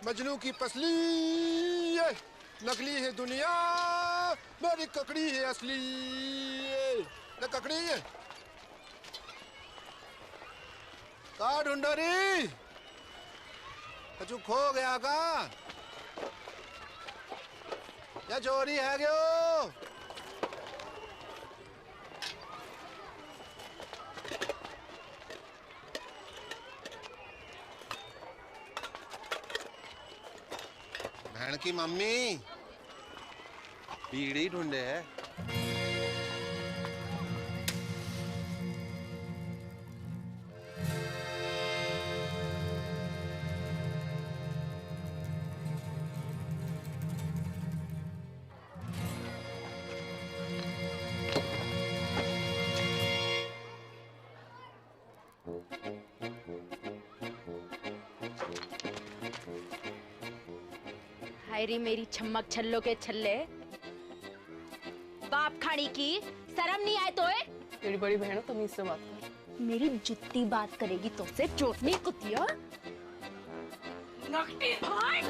मजनू की पसली नकली है दुनिया, मेरी ककड़ी है असली। न ककड़ी है का ढूंढो री, कछु खो गया का या चोरी है क्यों? बहन की मम्मी बीड़ी ढूंढे है। हायरी मेरी छम्मक छल्लो के छल्ले, बाप खानी की शर्म नहीं आए तो? तेरी बड़ी बहन तमीज से बात कर। मेरी जितनी बात करेगी तुमसे चोटनी कुतिया। नकटी भाई।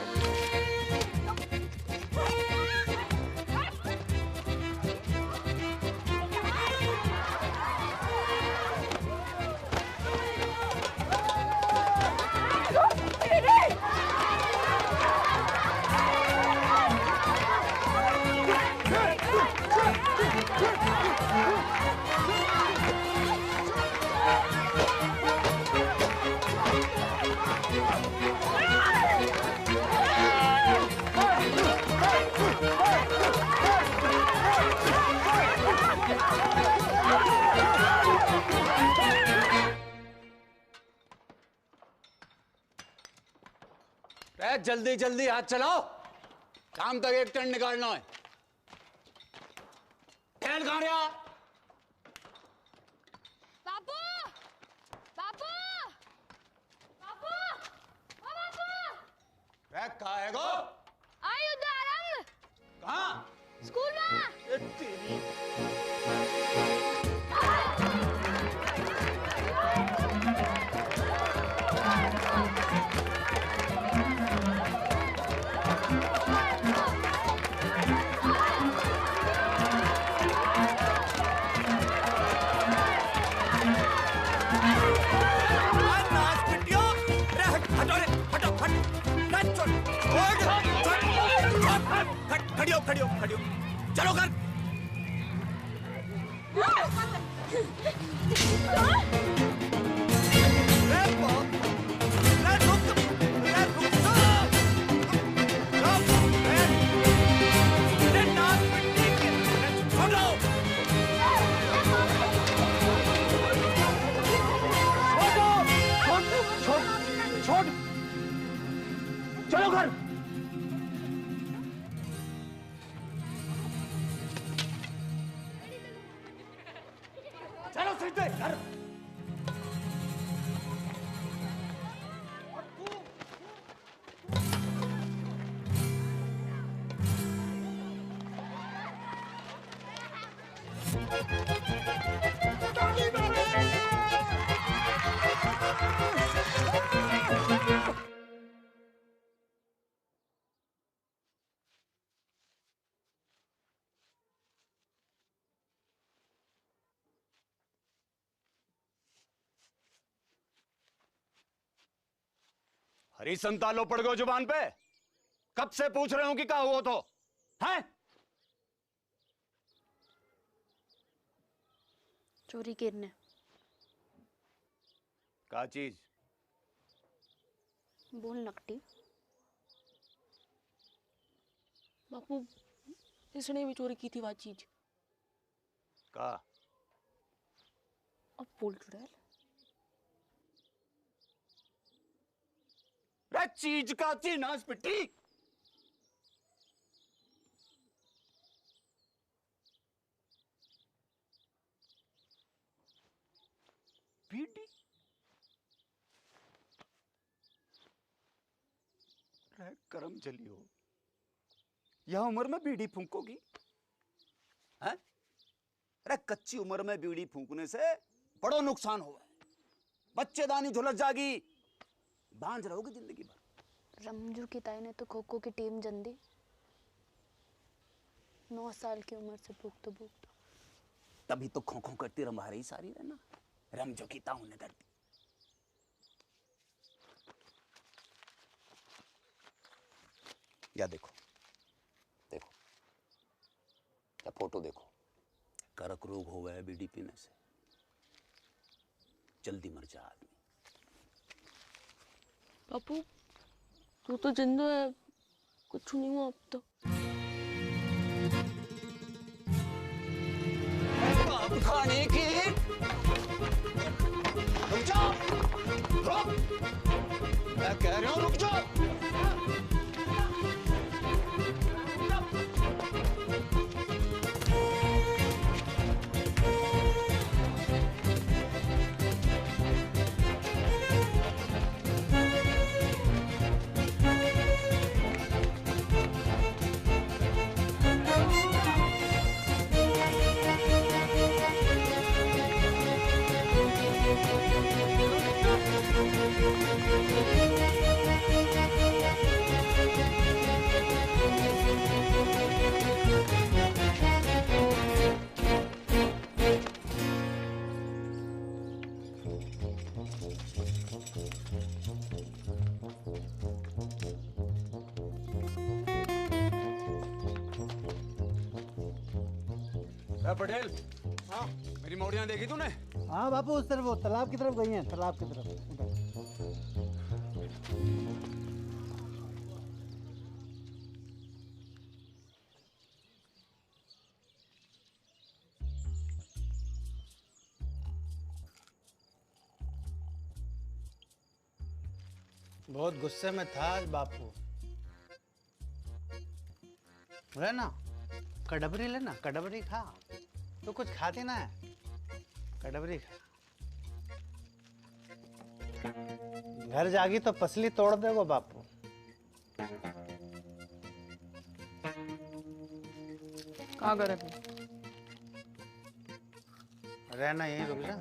जल्दी जल्दी हाथ चलाओ, काम तक एक टन निकालना है। खेल कहाँ रहा? बाबू, बाबू, बाबू, ओ बाबू। कहाँ है गो? आई उधर। कहाँ? स्कूल में। तेरी खड़ियो खड़ियो, चलो कर। छोड़, चलो घर। चलो सीधे घर। हरी संतालो पड़ गए जुबान पे। कब से पूछ रहे हो कि क्या हुआ तो है? चोरी करने क्या चीज? बोल नकटी। बापू, इसने भी चोरी की थी वो चीज। का? अब बोल चुड़ैल। चीज का थी नाश पिट्टी। बीड़ी? करम चली हो, यह उम्र में बीड़ी फूंकोगी? हैं? अरे कच्ची उम्र में बीड़ी फूंकने से बड़ो नुकसान हुआ है। बच्चेदानी झुलस जागी, बांझ रहोगे जिंदगी भर। रमजू की ताई ने तो खो खो की टीम जन दी। 9 साल की उम्र से भूखतो भूखतो। तभी तो खो खो करती रंभा रही सारी रहना, रमजो की ताऊ ने कर दी। या देखो देखो, या फोटो देखो, कर्क रोग हो गया बीड़ी पीने से, जल्दी मर जा आदमी। बापू तू तो जिंदा है, कुछ नहीं हुआ अब तो। अब खाने की रुक जाओ, रुक, मैं कह रहा हूं रुक जाओ। पटेल, हाँ मेरी मौड़ियाँ देखी तूने? हाँ बापू, उस तरफ, वो तालाब की तरफ गई हैं, तालाब की तरफ उधर। बहुत गुस्से में था आज बापू। ना कड़बरी लेना, कड़बरी खा, तो कुछ खाती ना है, कड़बरी खा। घर जागी तो पसली तोड़ देगो बापू। कहाँ करे तू? रहना यहीं, रुक जा।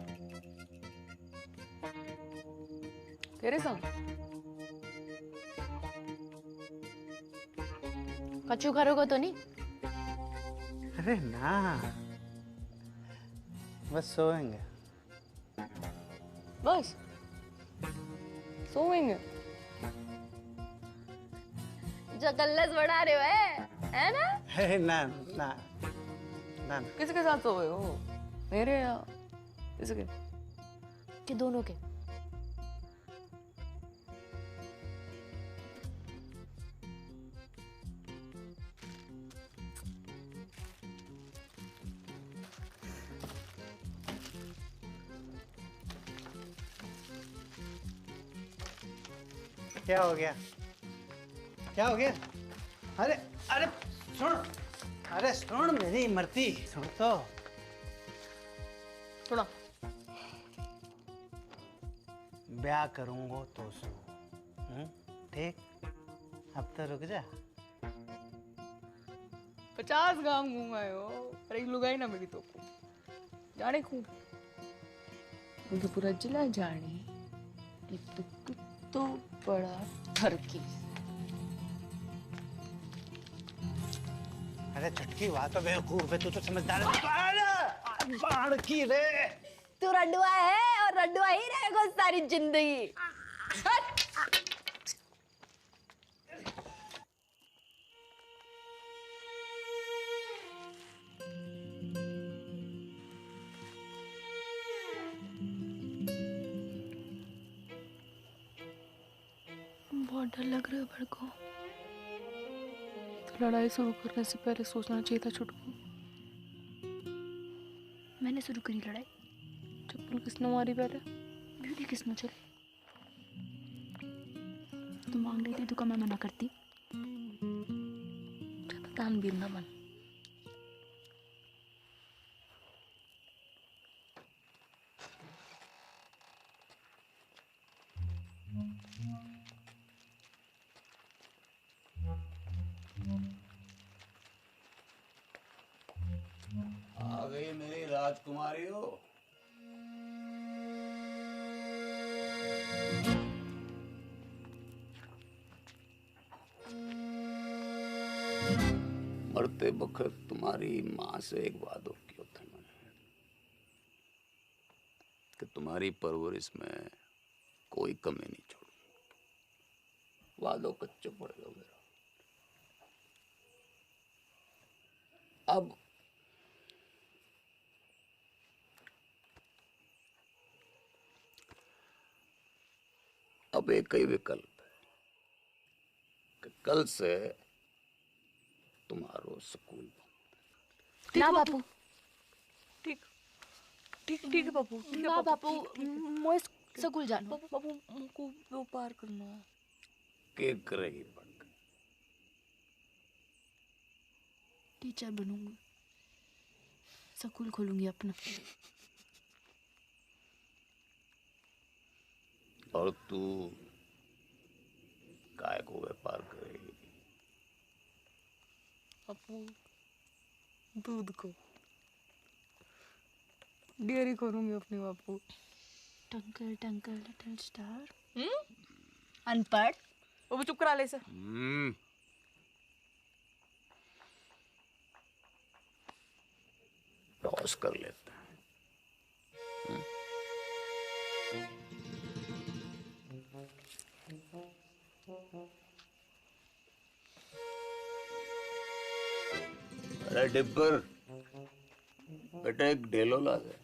तेरे संग? कच्चू खारोगे तो नहीं? अरे ना, बस सोएंगे। बस सोएंगे? जो कल्लस बढ़ा रहे हो है ना? अरे ना ना ना। किसके साथ सोए हो? मेरे या किसके? कि दोनों के? क्या हो गया? क्या हो गया? अरे अरे सुन, अरे सुन मेरी इमरती, सुन तो। सुना। ब्याह करूंगा तो सुन, ठीक? अब तो रुक जा। 50 गांव घूमाए हो, पर एक लुगाई ना मिली तो जाने खूब। मुझे पूरा जिला जाने कि तू तो बड़ा ठरकी। अरे चटकी वाह तो बेवकूफ है, तू तो समझदार है। अरे बाढ़ की रे, तू रड्डुआ है और रड्डुआ ही रहेगा सारी जिंदगी। बहुत डर लग रहा है मेरे को। तो लड़ाई शुरू करने से पहले सोचना चाहिए था छुटकू। मैंने शुरू करी लड़ाई? चप्पल किसने मारी पहले? ब्यूटी किसने चली? तू मांग रही थी, तू का मैं मना करती? तान भी ना मन। आ गई मेरी राजकुमारी हो। मरते वक्त तुम्हारी माँ से एक वादो किया था मैंने कि तुम्हारी परवरिश में कोई कमी नहीं छोड़ूंगा। वादो कच्चो पड़ गया मेरा। अब एक ही विकल्प है कि कल से तुम्हारो स्कूल ना बापू, ठीक ठीक ठीक है बापू। ना बापू, मोए स्कूल जानो। बापू हमको व्यापार करना है। के करेगी पढ़कर? टीचर बनूंगी, स्कूल खोलूंगी अपना। और तू काय को व्यापार करेगी? बापू दूध को डेयरी खोलूंगी अपनी बापू। टंकल टंकल लिटिल स्टार। अनपढ़। बापू चुप करा ले सर। टॉस कर लेते हैं। अरे डिब्बर, बेटा एक डेलो ला दे।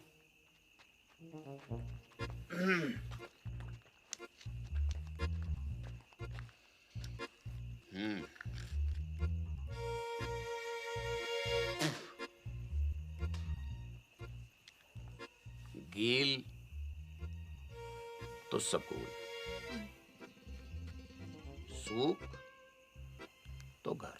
गील तो सकूल, सूख तो घर।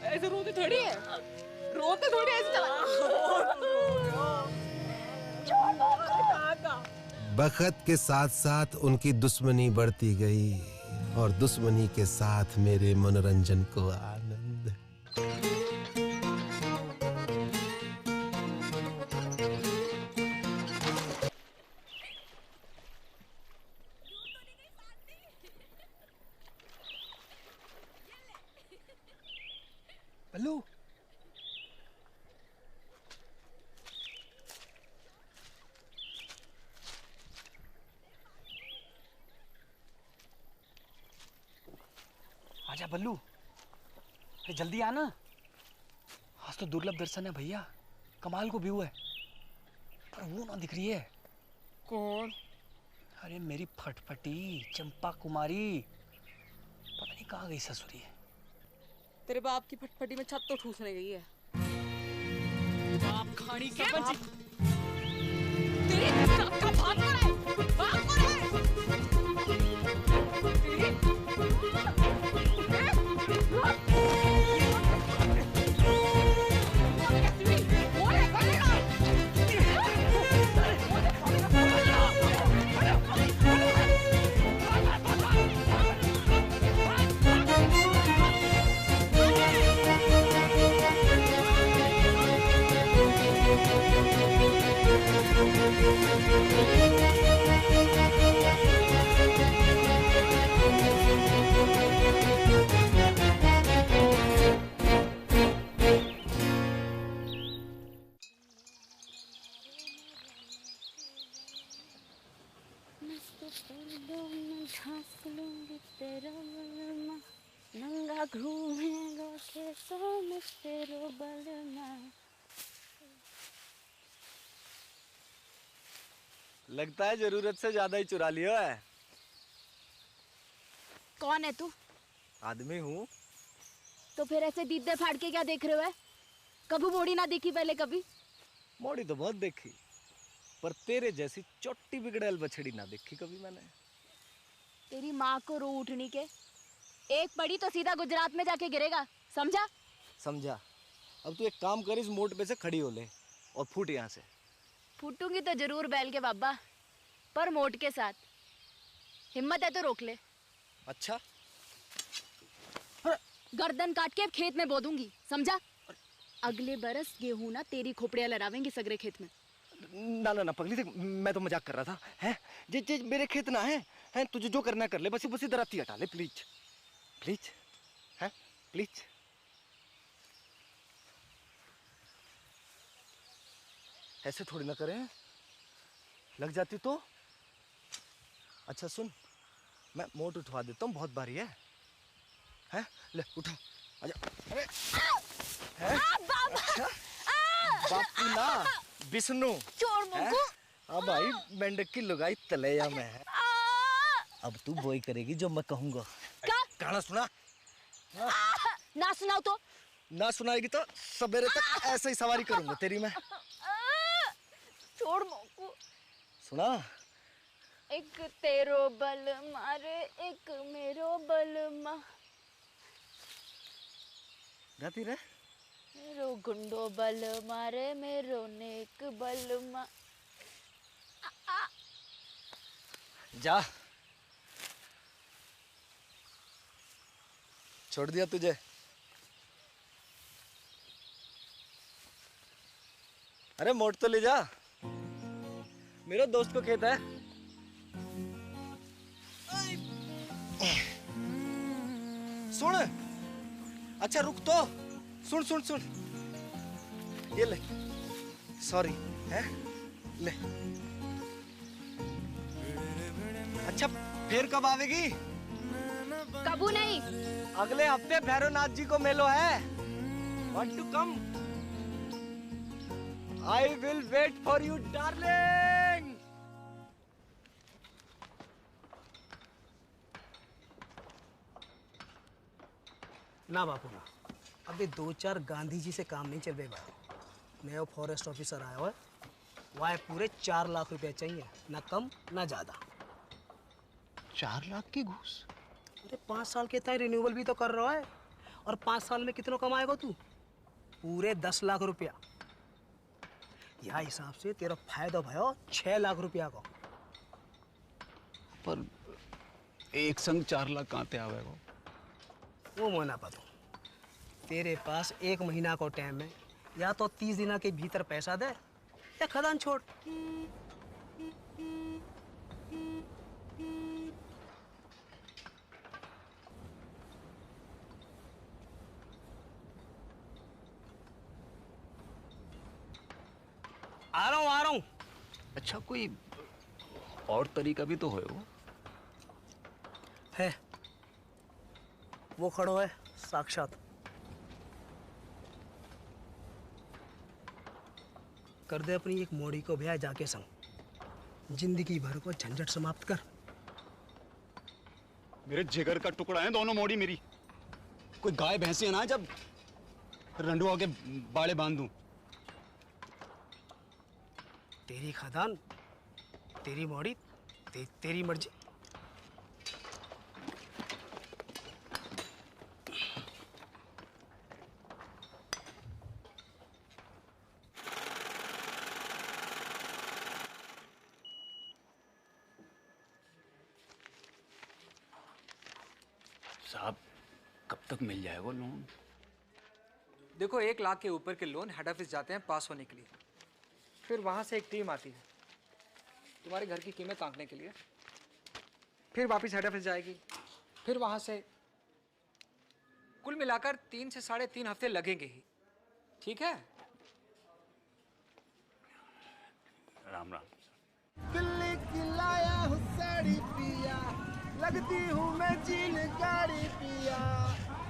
ऐसे रोते थोड़ी है, रोते थोड़ी ऐसे चला। बखत के साथ साथ उनकी दुश्मनी बढ़ती गई और दुश्मनी के साथ मेरे मनोरंजन को आनंद। बल्लू, आजा बल्लू, अरे जल्दी आना। आज तो दुर्लभ दर्शन है भैया, कमाल को व्यू है, पर वो ना दिख रही है। कौन? अरे मेरी फटफटी चंपा कुमारी, पता नहीं कहाँ गई ससुरी है। तेरे बाप की फटफटी में छत तो ठूसने गई है। बाप खानी के बाप। तेरे बाप का बाप कौन है? बाप कौन है? नंगा घूमेगा कैसों में तेरो बलमा। लगता है जरूरत से ज्यादा ही चुरा लिया है। कौन है तू? आदमी हूँ। तो फिर ऐसे दीदे फाड़ के क्या देख रहे हो? कभी मोड़ी ना देखी पहले कभी? मोड़ी तो बहुत देखी, पर तेरे जैसी चोटी बिगड़ैल बछड़ी ना देखी कभी मैंने। तेरी माँ को रो उठनी के, एक पड़ी तो सीधा गुजरात में जाके गिरेगा, समझा? समझा। अब तू एक काम कर, इस मोड़ पे से खड़ी हो ले और फूट यहाँ से। फूटूंगी तो जरूर बैल के बाबा, पर मोट के साथ। हिम्मत है तो रोक ले। अच्छा गर्दन काट के खेत में बो दूंगी, समझा? अगले बरस गेहूं ना तेरी खोपड़ियां लड़ावेंगी सगरे खेत में। ना ना ना पगली, देख मैं तो मजाक कर रहा था। हैं जे मेरे खेत ना है तुझे जो करना कर ले, बस इधर आती हटा ले प्लीज प्लीज, हैं प्लीज। ऐसे थोड़ी ना करें, लग जाती तो। अच्छा सुन, मैं मोट उठवा देता हूँ, बहुत भारी है। हैं ले उठा, आजा। अरे अच्छा बापू ना विष्णु चोर मुंगू। हाँ भाई, मेंढक की लुगाई तलैया में है। अब तू वही करेगी जो मैं कहूँगा। गाना सुना। ना सुनाओ तो। ना सुनाएगी तो सवेरे तक ऐसे ही सवारी करूंगा तेरी मैं। छोड़ मुंगू। सुना। एक तेरो बल मारे, एक मेरो बल मा। गाती रहे। मेरो गुंडो बल मारे, मेरो नेक बल मा। जा, छोड़ दिया तुझे। अरे मोट तो ले जा, मेरे दोस्त को खेत है। सुन, अच्छा रुक तो, सुन सुन सुन, ये ले, सॉरी है ले। अच्छा फिर कब आवेगी? कबू नहीं। अगले हफ्ते भैरवनाथ जी को मेलो है। Want to come? I will wait for you, darling. ना बापू ना, अभी 2-4 गांधी जी से काम नहीं चल रहे भाई। नया फॉरेस्ट ऑफिसर आया हुआ है, वह पूरे 4 लाख रुपए चाहिए, ना कम ना ज्यादा। 4 लाख की घूस? अरे 5 साल के तय रिन्यूअल भी तो कर रहा है, और 5 साल में कितना कमाएगा तू? पूरे 10 लाख रुपया। यह हिसाब से तेरा फायदा भयो 6 लाख रुपया का। पर एक संग 4 लाख कहाँ पे आवेगा? वो मोना पतो, तेरे पास 1 महीना को टाइम है, या तो 30 दिन के भीतर पैसा दे या खदान छोड़। आ रहा हूँ। अच्छा कोई और तरीका भी तो है वो? है, वो खड़ो है साक्षात। कर दे अपनी एक मोड़ी को ब्याह जाके संग, जिंदगी भर को झंझट समाप्त कर। मेरे जिगर का टुकड़ा है दोनों मोड़ी मेरी। कोई गाय भैंसी ना जब रंडुआ के बाड़े बांध दूं। तेरी खदान, तेरी मोड़ी, तेरी मर्जी। साहब कब तक मिल जाए वो लोन? देखो 1 लाख के ऊपर के लोन हेड ऑफिस जाते हैं पास होने के लिए, फिर वहाँ से एक टीम आती है तुम्हारे घर की कीमत आंकने के लिए, फिर वापस हेड ऑफिस जाएगी, फिर वहाँ से कुल मिलाकर 3 से 3.5 हफ्ते लगेंगे ही। ठीक है? राम राम। दिल्ली की लाया हूँ साड़ी पिया, लगती हूँ मैं चीन गाड़ी पिया।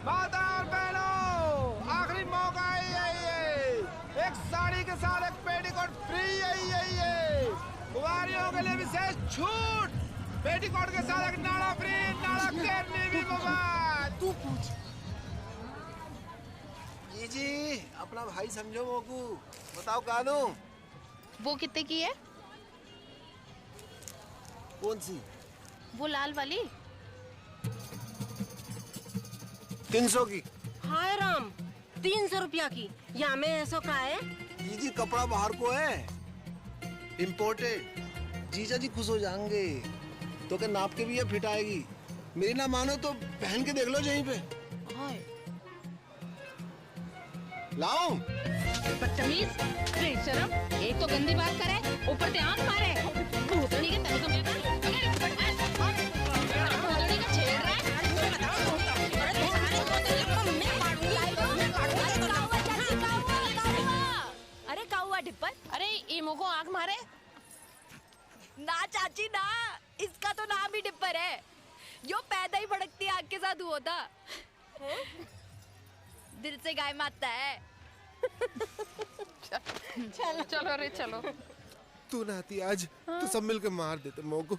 माता और बहनों, आखिरी मौका है ये। एक साड़ी के साथ एक पेटीकोट फ्री है। कुंवारियों के लिए विशेष छूट, पेटीकोट के साथ एक नाड़ा फ्री, नाड़ा करनी भी मुफ्त। तू पूछ। जी अपना भाई समझो मोकू, बताओ कानू वो कितने की है? कौन सी? वो लाल वाली। 300 की। हाय राम, 300 रुपया की। यहाँ में ऐसा का है? जी कपड़ा बाहर को है, इम्पोर्टेड। जीजा जी खुश हो जाएंगे। तो क्या नाप के भी ये फिट आएगी। मेरी ना मानो तो पहन के देख लो यहीं पे। लाओ। बदतमीज, बेशरम, एक तो गंदी बात करे, ऊपर से आंख मारे। भूतनी के तरीकों में भूतनी का छेड़ रहा है। अरे काउआ डिप्पर, अरे ईमो को आंख मारे। ना चाची ना, इसका तो नाम ही डिप्पर है। जो पैदा ही भड़कती आग के साथ हुआ था। दिल से गाय मारता है। चलो चलो रे चलो। तू नाती आज तो सब मिलकर मार देते मोको।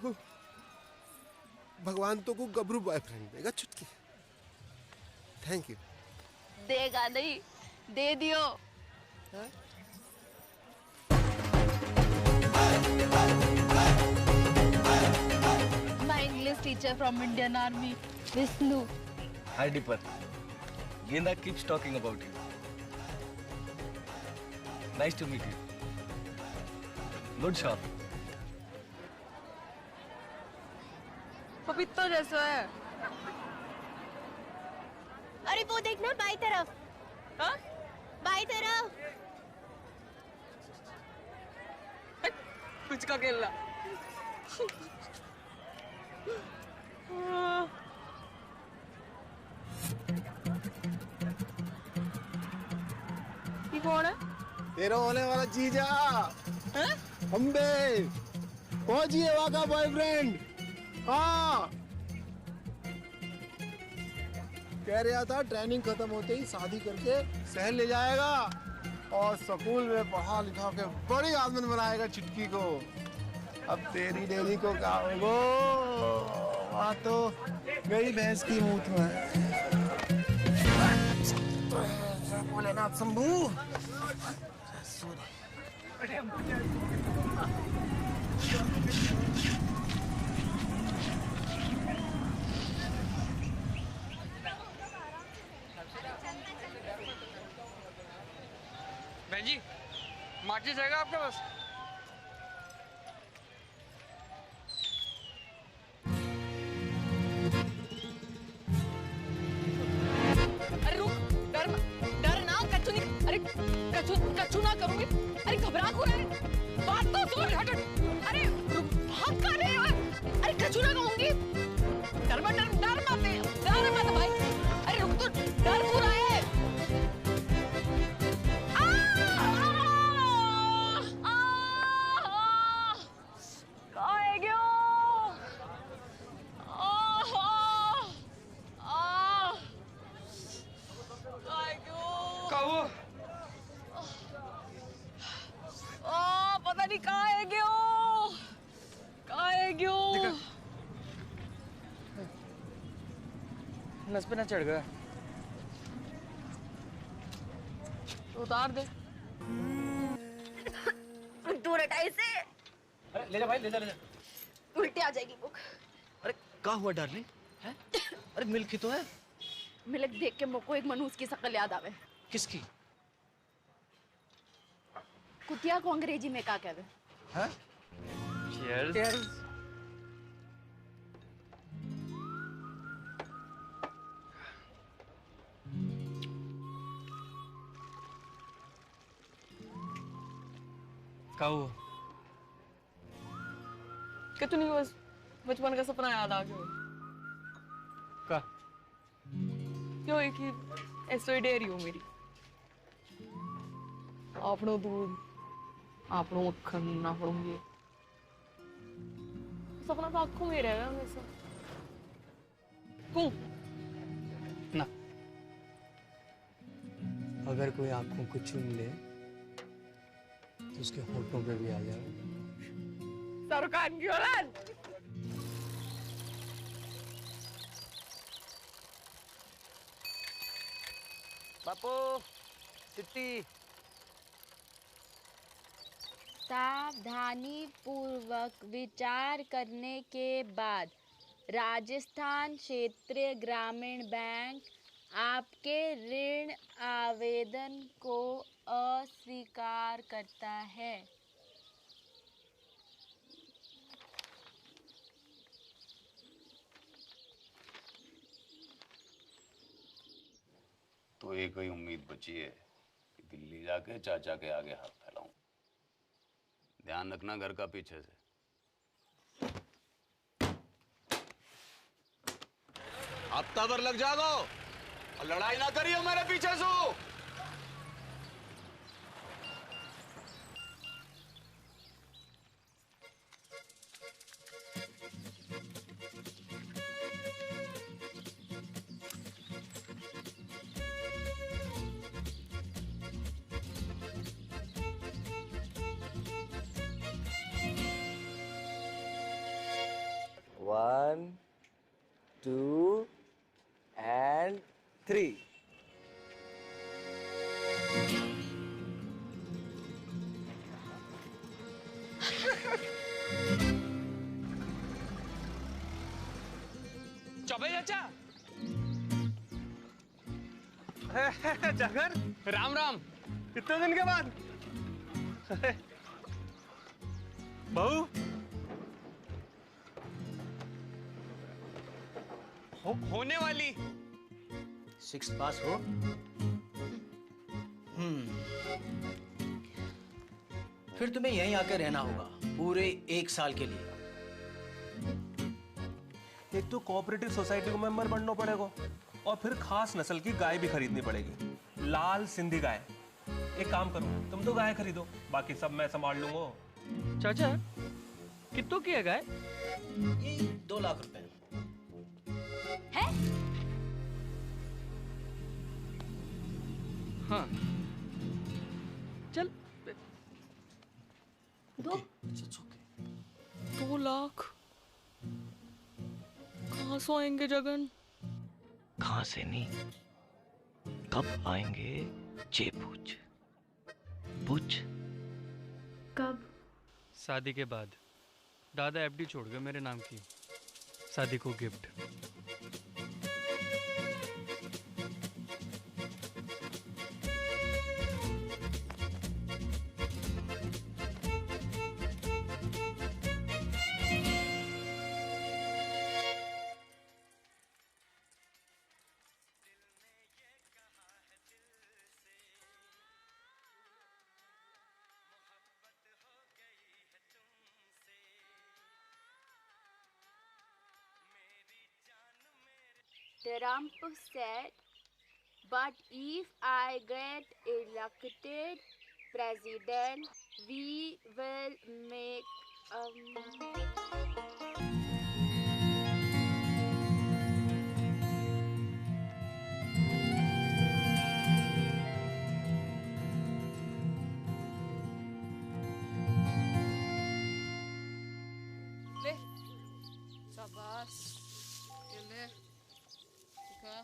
भगवान तो को गबरू बॉयफ्रेंड देगा चुटकी। Thank you. देगा नहीं, दे दियो। My English teacher from Indian Army, Vishnu. Hi Dipper. Genda keeps talking about you. Nice to meet you. Good shot. पपीता जैसा है। अरे वो देखना बाई तरफ। हाँ? बाई तरफ। कुछ का खेलना। ये कौन है? तेरा होने वाला जीजा। अम्बे पहुंचिए वहाँ का बॉयफ्रेंड। हाँ कह रहा था ट्रेनिंग खत्म होते ही शादी करके शहर ले जाएगा और स्कूल में पढ़ा लिखा के बड़ी आदमी बनाएगा चिटकी को। अब तेरी डेरी को क्या होगा? वहाँ तो गई भैंस की मूत में। भोलेनाथ शंभू। बहन जी, माचिस जाएगा आपके पास? अरे रुक, डर ना, कच्चू नहीं, अरे कच्चू ना करूंगी। अरे घबरा क्यों रहे? बात तो सुन। हट। अरे रुक, भाग कहाँ रहे हो? अरे कच्चू ना कहूंगी। डर मत भाई। अरे रुक, तो डर क्यों रहा है? पता नहीं कहाँ है क्यों? नस पे ना चढ़ गया। उतार दे। दूर हटा इसे। अरे ले जा भाई, ले जा। उल्टी आ जाएगी बुक। अरे क्या हुआ डार्लिंग? हैं? अरे मिल्क ही तो है। मिल्क देख के मुझको एक मनहूस की शक्ल याद आवे। किसकी? कुतिया को अंग्रेजी में क्या कहते? हैं? Cheers. क्या हुआ? क्या तू नहीं, बस बचपन का सपना याद आ गया? क्या? क्यों एक ही ऐसे डेयरी हो मेरी। आपनो दूध, आपनो मक्खन, आपनो ये सपना तो आंखों में रहेगा हमेशा। क्यों? ना, अगर कोई आंखों को चूम ले तो उसके होठों पे भी आ जाए। सरकार की औलाद। बापू चिट्टी। सावधानी पूर्वक विचार करने के बाद राजस्थान क्षेत्रीय ग्रामीण बैंक आपके ऋण आवेदन को अस्वीकार करता है। तो एक ही उम्मीद बची है कि दिल्ली जाके चाचा के आगे हाथ फैलाऊं। ध्यान रखना घर का पीछे से। हफ्ता भर लग जागो और लड़ाई ना करियो मेरे पीछे से। One, two, and three. Choubey चाचा। जागर, राम राम। कितने दिन के बाद? बहू होने वाली 6 पास हो। फिर तुम्हें यहीं आकर रहना होगा पूरे 1 साल के लिए। एक तो कोऑपरेटिव सोसाइटी को मेंबर बनना पड़ेगा और फिर खास नस्ल की गाय भी खरीदनी पड़ेगी, लाल सिंधी गाय। एक काम करो, तुम तो गाय खरीदो, बाकी सब मैं संभाल लूंगा। चाचा कितनों की है गाय? ये 2 लाख रुपए है? हाँ चल। 2 लाख कहाँ से आएंगे जगन? कहाँ से नहीं, कब आएंगे ये पूछ। पूछ कब? शादी के बाद। दादा एफडी छोड़ गए मेरे नाम की, शादी को gift. Trump said, but if I get elected president, we will make ले शाबाश, ये ले दिखा।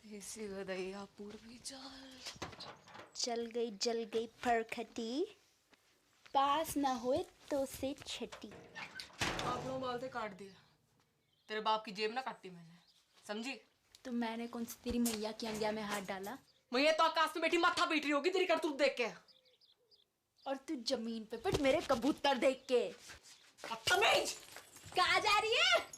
देसी गदैया पूर्वी चल गई जल गई फरखटी, पास ना होए तो से छटी। आप लोग बाल से काट दिया, तेरे बाप की जेब ना काटी मैंने, समझी? तो मैंने कौन सी तेरी मैया की अंगिया में हाथ डाला? मैया तो आकाश में बैठी माथा पीट रही होगी तेरी करतूत देख के। और तू जमीन पे पिट मेरे कबूतर देख के। बदतमीज! कहाँ जा रही है?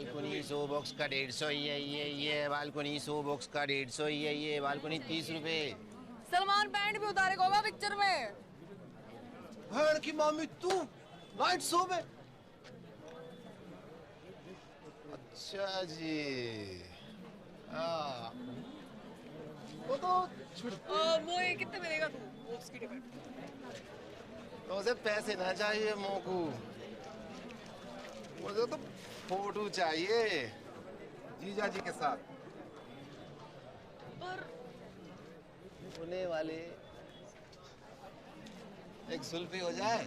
बालकनी 100 बॉक्स का 150 ये बालकनी 100 बॉक्स का 150 ये बालकनी 30 रुपए। सलमान पैंट भी उतारेगा होगा पिक्चर में। भैन की मामी तू नाइट शो में? अच्छा जी। वो तो वो ये कितने मिलेगा तू बॉक्स की टिकट? तो उसे पैसे ना चाहिए मोकू, मुझे तो फोटो चाहिए जीजा जी के साथ। पर होने वाले एक सुल्फी हो जाए।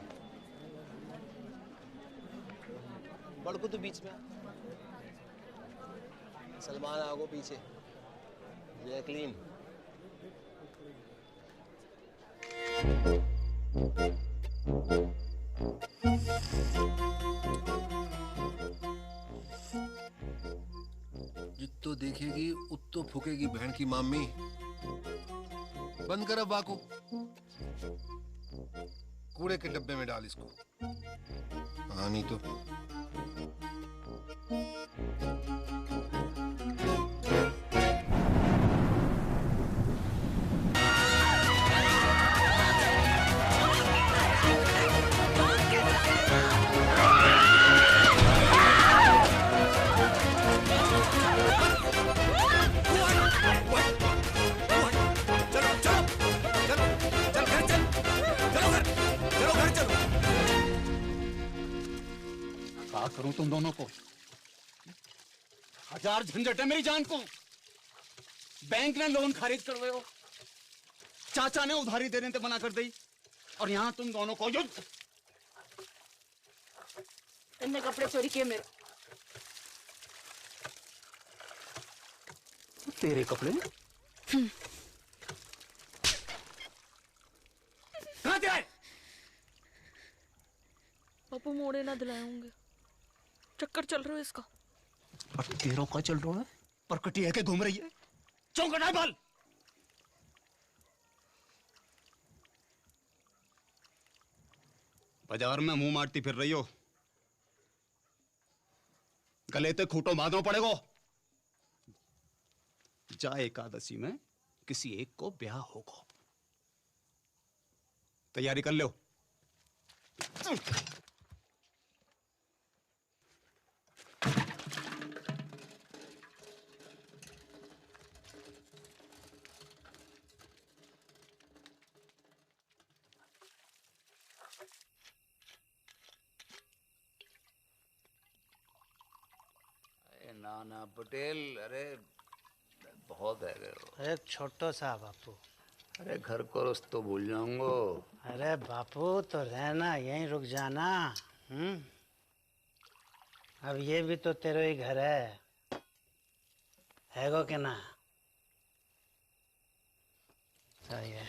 बड़कू तो बीच में, सलमान आगो पीछे, जैकलीन। जित्तो देखेगी उत्तो फूकेगी बहन की मामी। बंद कर अब बाकू, कूड़े के डब्बे में डाल इसको। हाँ नहीं तो करूं तुम दोनों को? हजार झंझट है मेरी जान को। बैंक ने लोन खारिज करवाए हो, चाचा ने उधारी देने से मना कर दी, और यहां तुम दोनों को युद्ध। इनने कपड़े चोरी किए मेरे। तेरे कपड़े? कहां थे? पापू मोड़े ना दिलाए होंगे, चक्कर चल रहा है इसका। तेरों का चल रहा है? परकटी है के घूम रही है? चौंकट है बाल। बाजार में मुंह मारती फिर रही हो, गले ते खूंटो बांधना पड़ेगा। जा एकादशी में किसी एक को ब्याह होगा, तैयारी कर लो। नाना पटेल, अरे बहुत है गए। एक छोटो सा बापू। अरे घर को रस्तो भूल जाऊंगा। अरे बापू तो रहना, यहीं रुक जाना। अब ये भी तो तेरा ही घर है गो के ना? सही है,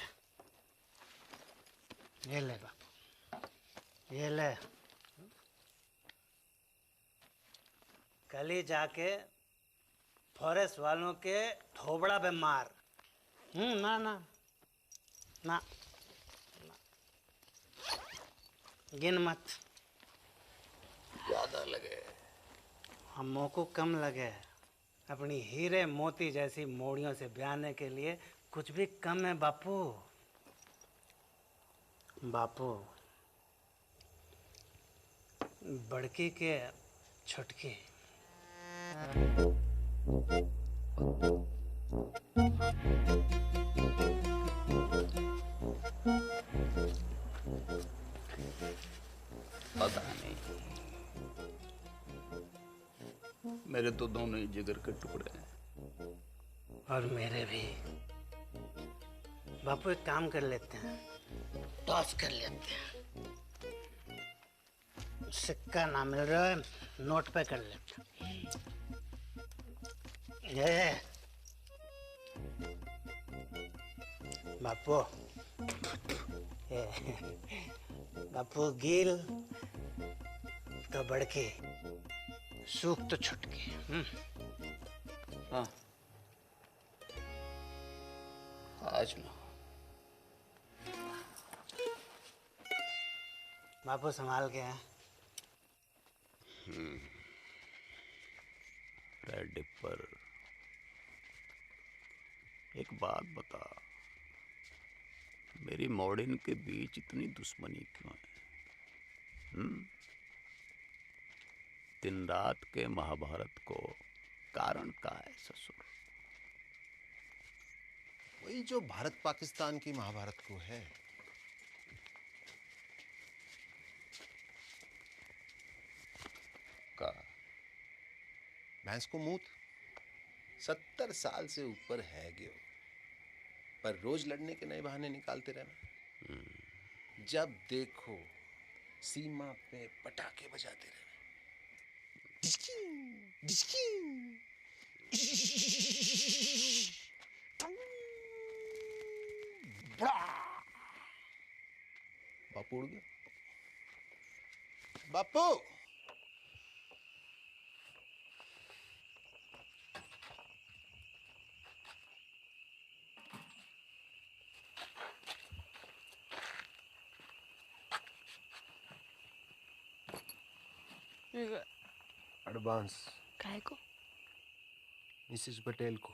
ये ले बापू, ये ले। कल ही जाके फॉरेस्ट वालों के थोबड़ा पे मार। ना ना ना, गिन मत, ज्यादा लगे। हमों को कम लगे। अपनी हीरे मोती जैसी मोड़ियों से ब्याने के लिए कुछ भी कम है बापू। बापू बड़की के छुटकी। पता नहीं, मेरे तो दोनों ही जिगर के टुकड़े हैं। और मेरे भी। बापू एक काम कर लेते हैं, टॉस कर लेते हैं। सिक्का ना मिल रहा है, नोट पे कर लेते हैं। ये बापू, ये बापू गिल तो बड़की, सूख तो छुटकी। हाँ, आज ना। बापू संभाल के हैं। रे डिप्पर, एक बात बता, मेरी मॉर्डिन के बीच इतनी दुश्मनी क्यों है? दिन रात के महाभारत को कारण का है ससुर? वही जो भारत पाकिस्तान की महाभारत को है। का भैंस को मूत 70 साल से ऊपर है गयो, पर रोज लड़ने के नए बहाने निकालते रहना। जब देखो सीमा पे पटाखे बजाते रहना। बापू उड़ गया। बापू एडवांस काहे को? मिसेस पटेल को।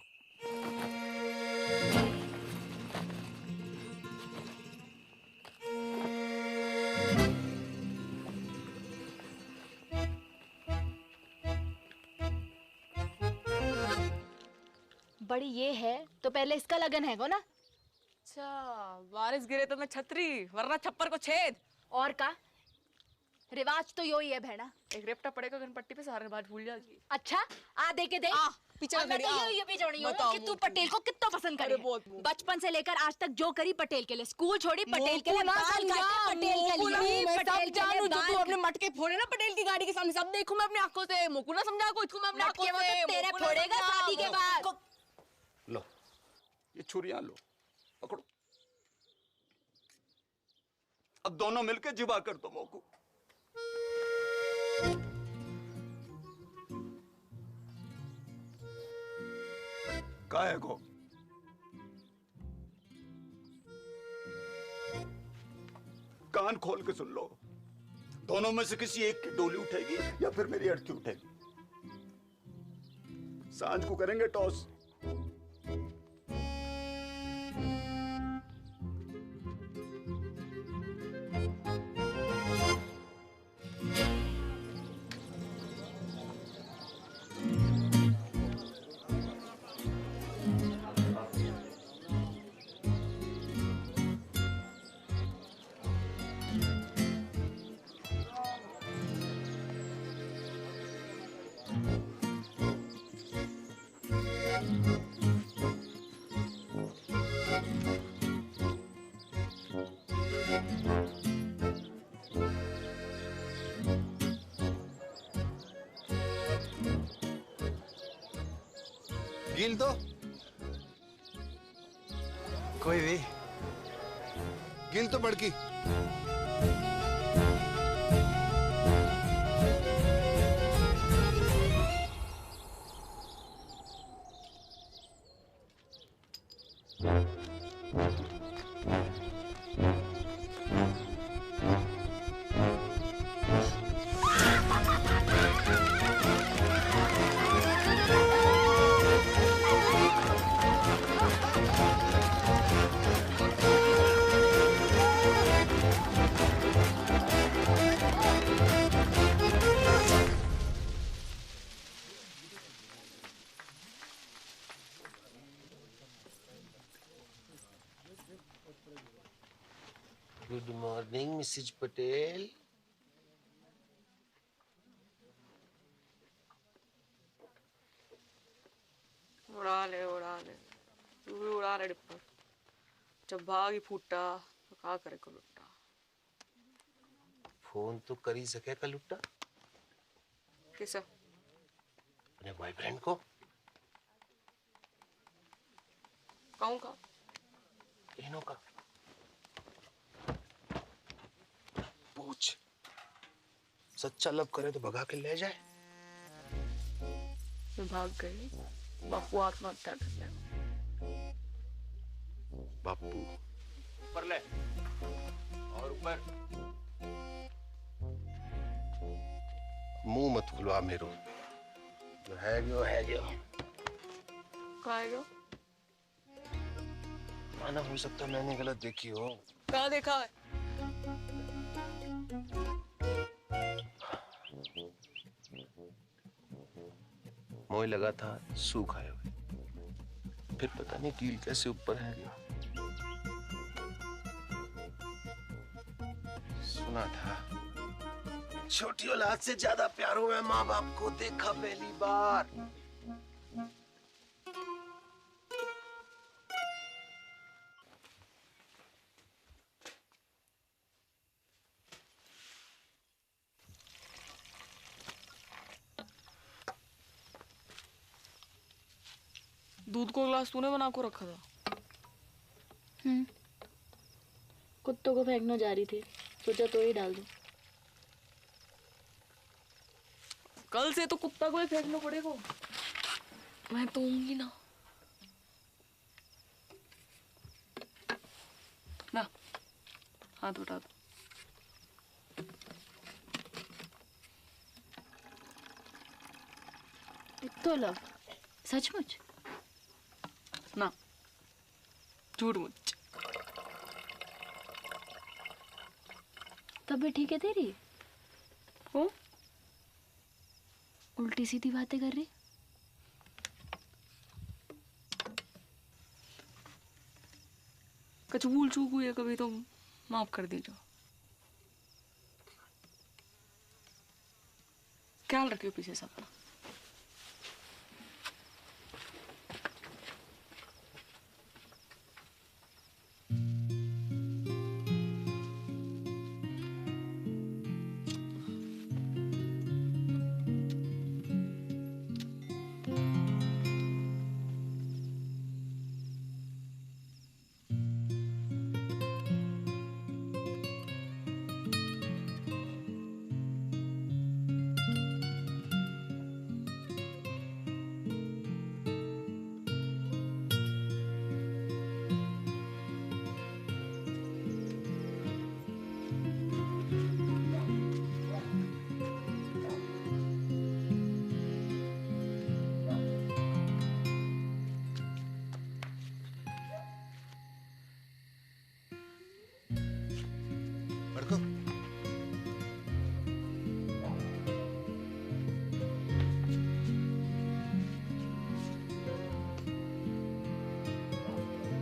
बड़ी ये है तो पहले इसका लगन है गो ना। अच्छा, बारिश गिरे तो मैं छतरी, वरना छप्पर को छेद। और का रिवाज तो यो ही है भेड़ा। एक रेपटा पड़ेगा गणपट्टी पे, सारे रिवाज भूल जाएगी। अच्छा आ दे के दे पीछे और मैं तो ये भी जोड़ी हूँ कि तू पटेल को कितना पसंद करे। बचपन से लेकर आज तक जो करी पटेल के लिए, स्कूल छोड़ी पटेल के लिए, बाल काटे पटेल के लिए, पटेल के लिए तू अपने मटके फोड़े ना पटेल की गाड़ी के सामने, सब देखूं मैं अपनी आंखों से। मोकू ना समझा को, इसको मैं अपनी आंखों से। तेरे फोड़ेगा शादी के बाद। लो ये छुरियां लो, पकड़ो, अब दोनों मिलके जिबा कर दो मोकू। काहे को? कान खोल के सुन लो, दोनों में से किसी एक की डोली उठेगी या फिर मेरी अर्थी उठेगी। सांझ को करेंगे टॉस। गिल दो कोई भी गिल तो बड़की। Good morning Mrs Patel. उड़ा ले तू भी उड़ा ले डिप्पर। जब भाग ही फूटा तो क्या करे को लुट्टा। फोन तो कर ही सके का लुट्टा किसे? अपने बॉयफ्रेंड को। कहूँ का? इनो का पूछ, सच्चा लव करे तो भगा के ले जाए। मैं भाग गई, बापू आत्महत्या कर ले। बापू ऊपर ले और ऊपर। मुंह मत खुलवा मेरो, है जो कहाँ है गयो? माना हो सकता मैंने गलत देखी हो। कहाँ देखा है? मोह लगा था सूख आए हुए, फिर पता नहीं कील कैसे ऊपर है गया। सुना था छोटी औलाद से ज्यादा प्यार हुआ माँ बाप को देखा पहली बार। दूध को गिलास तूने बना को रखा था? कुत्तों को फेंकने जा रही थी, सोचा तो ही डाल दूं। कल से तो कुत्ता को ही फेंकना पड़ेगा। मैं तो होंगी ना। ना हाथ उठा दो। इतो लव सचमुच ना झूठ मुझ। तबीयत ठीक है तेरी? हो उल्टी सीधी बातें कर रही। कुछ भूल चूक हुई है कभी तो माफ कर दीजिए। ख्याल रखियो पीछे से अपना।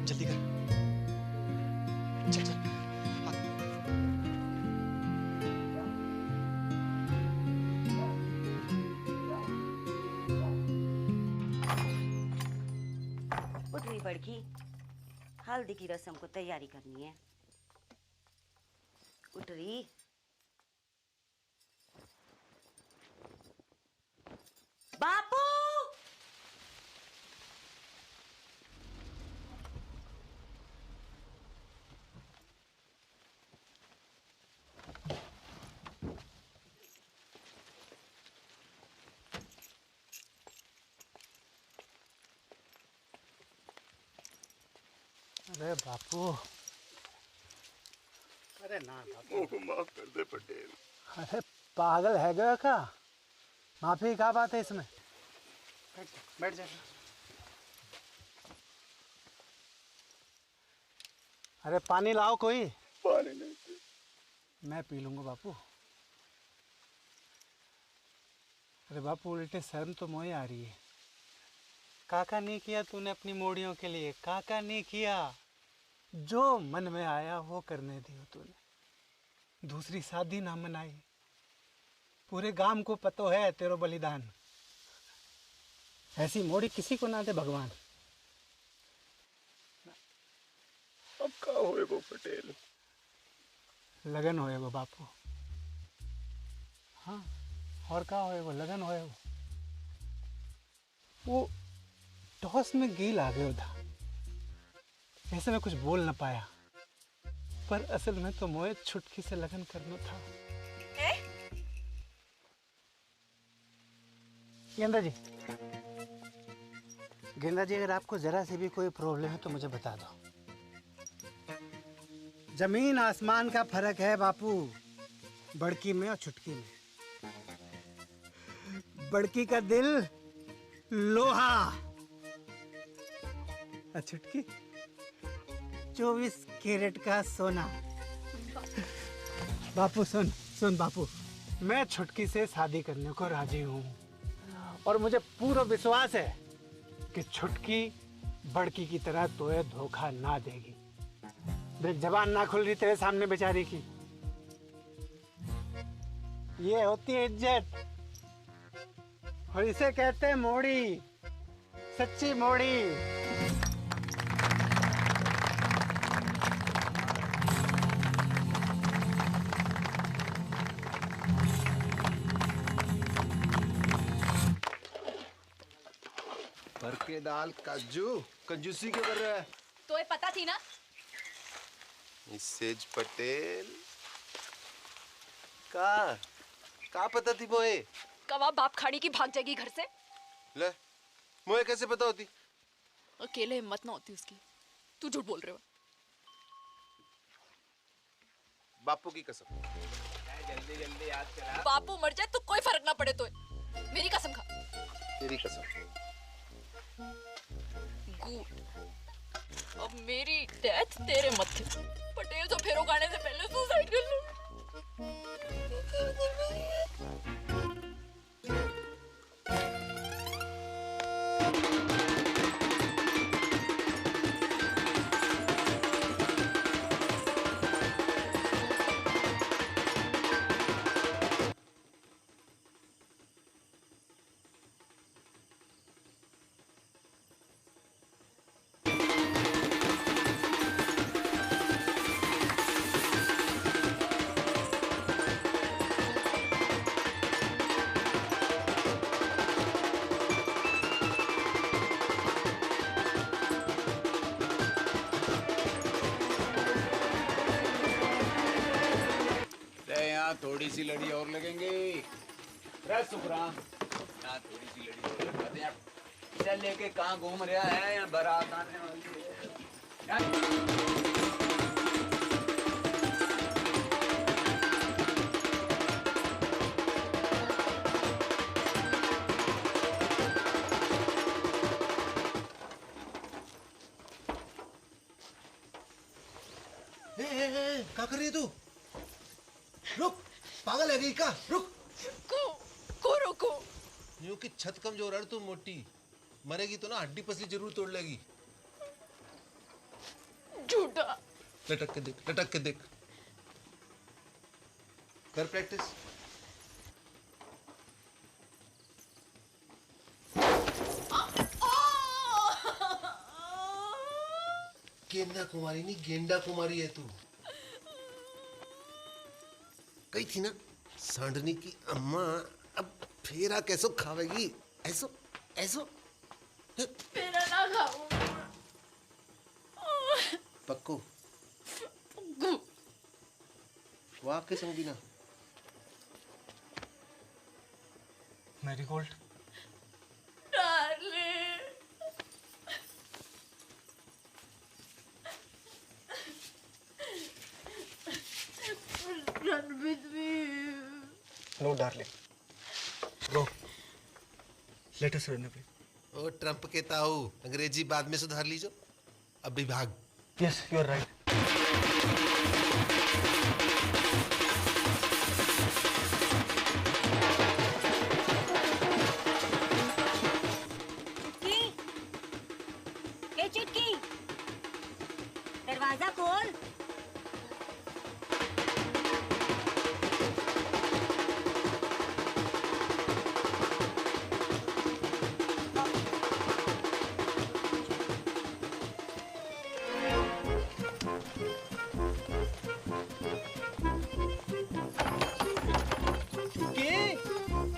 जल्दी कर। चल चल। उठ रही बड़की, हल्दी की रस्म को तैयारी करनी है। उठ रही। बापू अरे बापू, अरे ना बापू, माफ कर दे पटेल। अरे पागल है गया क्या? माफी क्या बात है इसमें? बैठ जा। अरे पानी लाओ कोई। पानी नहीं। मैं पी लूंगा बापू। अरे बापू उल्टे शर्म तो मोहे आ रही है। काका नहीं किया तूने अपनी मोड़ियों के लिए, काका नहीं किया। जो मन में आया वो करने दियो तूने। दूसरी शादी ना मनाई। पूरे गांव को पतो है तेरो बलिदान। ऐसी मोड़ी किसी को ना दे भगवान। अब क्या होए वो पटेल? लगन होए वो बापू। हाँ और क्या होए वो, लगन होए वो टॉस में गेल आ गया था। ऐसे में कुछ बोल ना पाया, पर असल में तो मोए छुटकी से लगन करना था। गेंदा जी, गेंदा जी, अगर आपको जरा से भी कोई प्रॉब्लम है तो मुझे बता दो। जमीन आसमान का फर्क है बापू, बड़की में और छुटकी में। बड़की का दिल लोहा। छुटकी 24 कैरेट का सोना। बापू सुन सुन बापू, मैं छुटकी से शादी करने को राजी हूँ और मुझे पूरा विश्वास है कि छुटकी बड़की की तरह तोए धोखा ना देगी। देख जबान ना खुल रही तेरे सामने बेचारी की। ये होती है इज्जत और इसे कहते हैं मोड़ी, सच्ची मोड़ी। भर के दाल काजू कंजूसी क्यों कर रहा है? तो ये पता थी ना? मिसेज पटेल का पता थी मोए? कवा बाप खाड़ी की भाग जाएगी घर से। ले मोए कैसे पता होती? अकेले हिम्मत ना होती उसकी। तू झूठ बोल रहे हो। बापू की कसम। जल्दी जल्दी याद करा। बापू मर जाए तो कोई फर्क ना पड़े। तो मेरी कसम खा। तेरी कसम। गुड। अब मेरी डेथ तेरे मत्थे। पटेल तो फेरो खाने से पहले सुसाइड कर लो। थोड़ी सी लड़ी और लगेंगे। सुखराम यहाँ थोड़ी सी लड़ी और लगा दे। चल लेके कहाँ घूम रहा है? यहाँ बारात आने वाली है। क्या कर रही है तू? रुक, पागल है गई का? रुक। को रोको। यूं कि छत कमजोर है तू मोटी, मरेगी तो ना हड्डी पसली जरूर तोड़ लेगी। झूठा। लटक के देख। कर प्रैक्टिस। गेंडा कुमारी नहीं, गेंडा कुमारी है तू। कही थी ना सांडनी की अम्मा, अब फेरा कैसो खावेगी? ऐसो फेरा ना खाऊं। पक्को वाह के संगी ना। Marigold. Run with me. No, darling. Bro, let us run away. O Trump के ताऊ, अंग्रेजी बाद में सुधार लीजो, अभी भाग। Yes, you are right. चुटकी, दरवाजा खोल।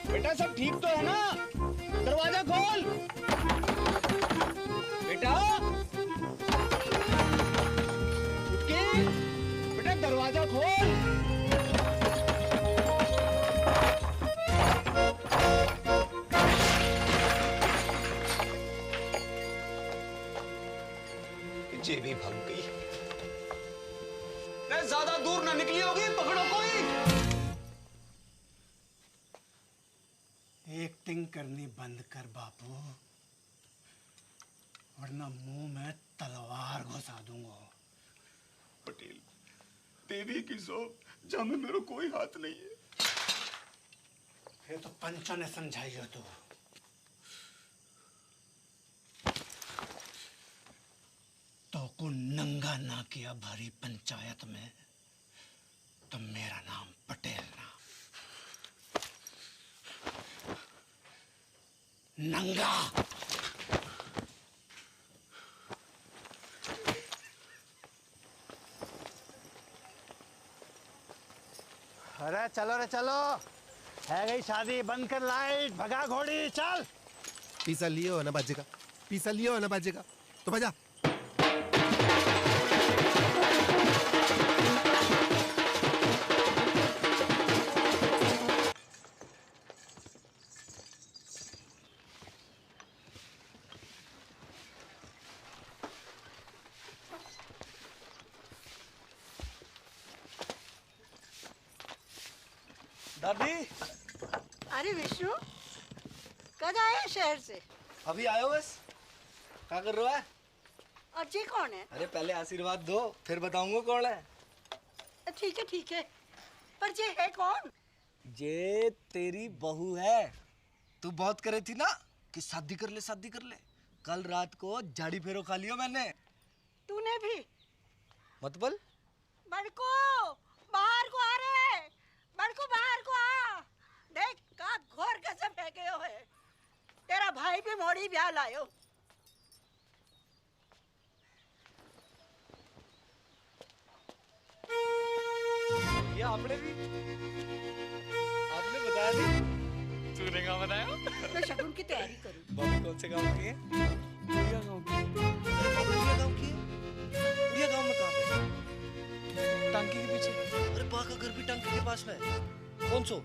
बेटा सब ठीक तो है ना? दरवाजा खोल बेटा। बेटा दरवाजा खोल। जेबी भाग गई। ज्यादा दूर ना निकली होगी, पकड़ो कोई। एक दिन एक्टिंग करनी बंद कर बापू, वरना मुंह में तलवार घुसा दूंगा। पटेल, देवी की सौंप जहाँ में मेरा कोई हाथ नहीं है। ये तो पंचा ने समझाई हो तो को नंगा ना किया भरी पंचायत में तो मेरा नाम पटेल ना, नंगा। अरे चलो रे चलो, है गई शादी, बंद कर लाइट, भगा घोड़ी, चल। पीसा लियो ना बाजेगा, पीसा लियो ना बाजेगा, तो बजा। दादी, अरे विष्णु, कब आए शहर से? अभी आयो बस। क्या कर रहा है? और ये कौन है? अरे पहले आशीर्वाद दो, फिर बताऊंगा कौन है। ठीक है, पर ये है कौन? ये तेरी बहू है। तू बहुत करे थी ना कि शादी कर ले, शादी कर ले। कल रात को झाड़ी फेरो खा लियो मैंने। तूने भी? मत बोल। बड़को, बाहर को आ रे, बड़को बाहर को आ। देख का घोर कैसे फेंके हो है। तेरा भाई भी मोड़ी ब्याह लायो। ये आपने भी, आपने बताया नहीं? तूने क्या बताया? मैं शगुन की तैयारी करूँ। बाबू कौन से गांव की है? उड़िया गांव की। उड़िया गांव की है? उड़िया गांव में कहाँ पे? टांकी के पीछे। अरे बा का घर भी टांकी के पास में है। कौन सो?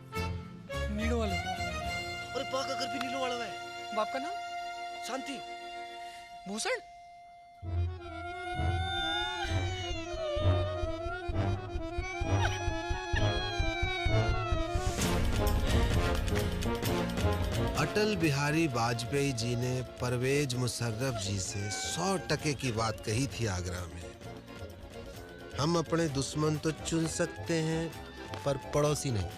नीलो वाला। अरे बा का घर भी नीलो वाला है। बाप का नाम? शांति। भूषण? अटल बिहारी वाजपेयी जी ने परवेज मुशर्रफ जी से 100% की बात कही थी आगरा में। हम अपने दुश्मन तो चुन सकते हैं पर पड़ोसी नहीं।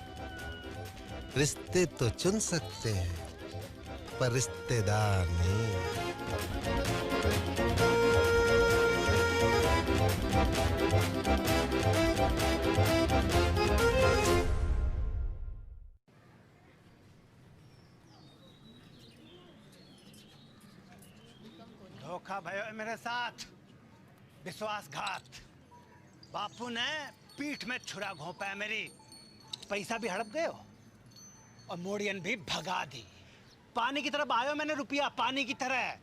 रिश्ते तो चुन सकते हैं पर रिश्तेदार नहीं। धोखा भयो है मेरे साथ, विश्वासघात। बापू ने पीठ में छुरा घोंपा है मेरी। पैसा भी हड़प गए हो और मोड़ियन भी भगा दी। पानी की तरफ आयो मैंने रुपया, पानी की तरह।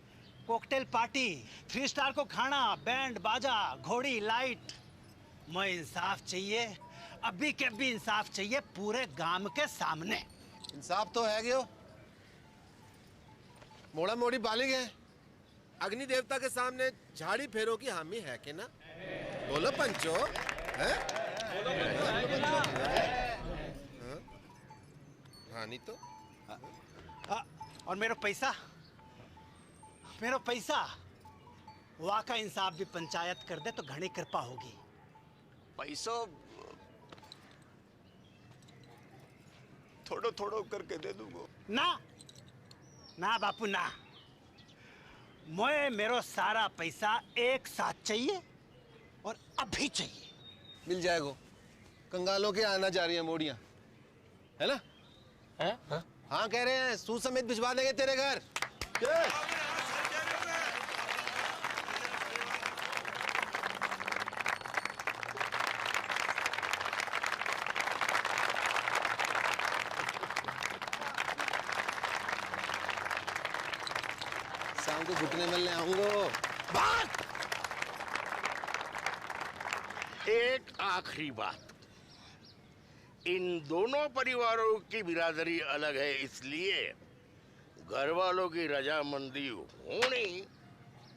कॉकटेल पार्टी, 3 स्टार को खाना, बैंड बाजा, घोड़ी लाइट। मैं इंसाफ चाहिए, अभी के भी इंसाफ चाहिए पूरे गांव के सामने। इंसाफ तो है गयो, मोड़ा मोड़ी बालिग है। अग्नि देवता के सामने झाड़ी फेरो की हामी है कि ना? बोलो पंचो, हैं? हाँ नहीं तो। और मेरा पैसा, वहाँ का इंसाफ भी पंचायत कर दे तो घनी कृपा होगी। पैसो थोड़ो थोड़ो करके दे दूंगा। ना बापू ना, मोए मेरो सारा पैसा एक साथ चाहिए और अभी चाहिए। मिल जाएगा। कंगालों के आना जा रही है मोड़ियां, है ना? हैं? हाँ कह रहे हैं, सूद समेत भिजवा देंगे तेरे घर। शाम को घुटने मिलने आऊंगा। एक आखिरी बात, इन दोनों परिवारों की बिरादरी अलग है, इसलिए घर वालों की रजामंदी होनी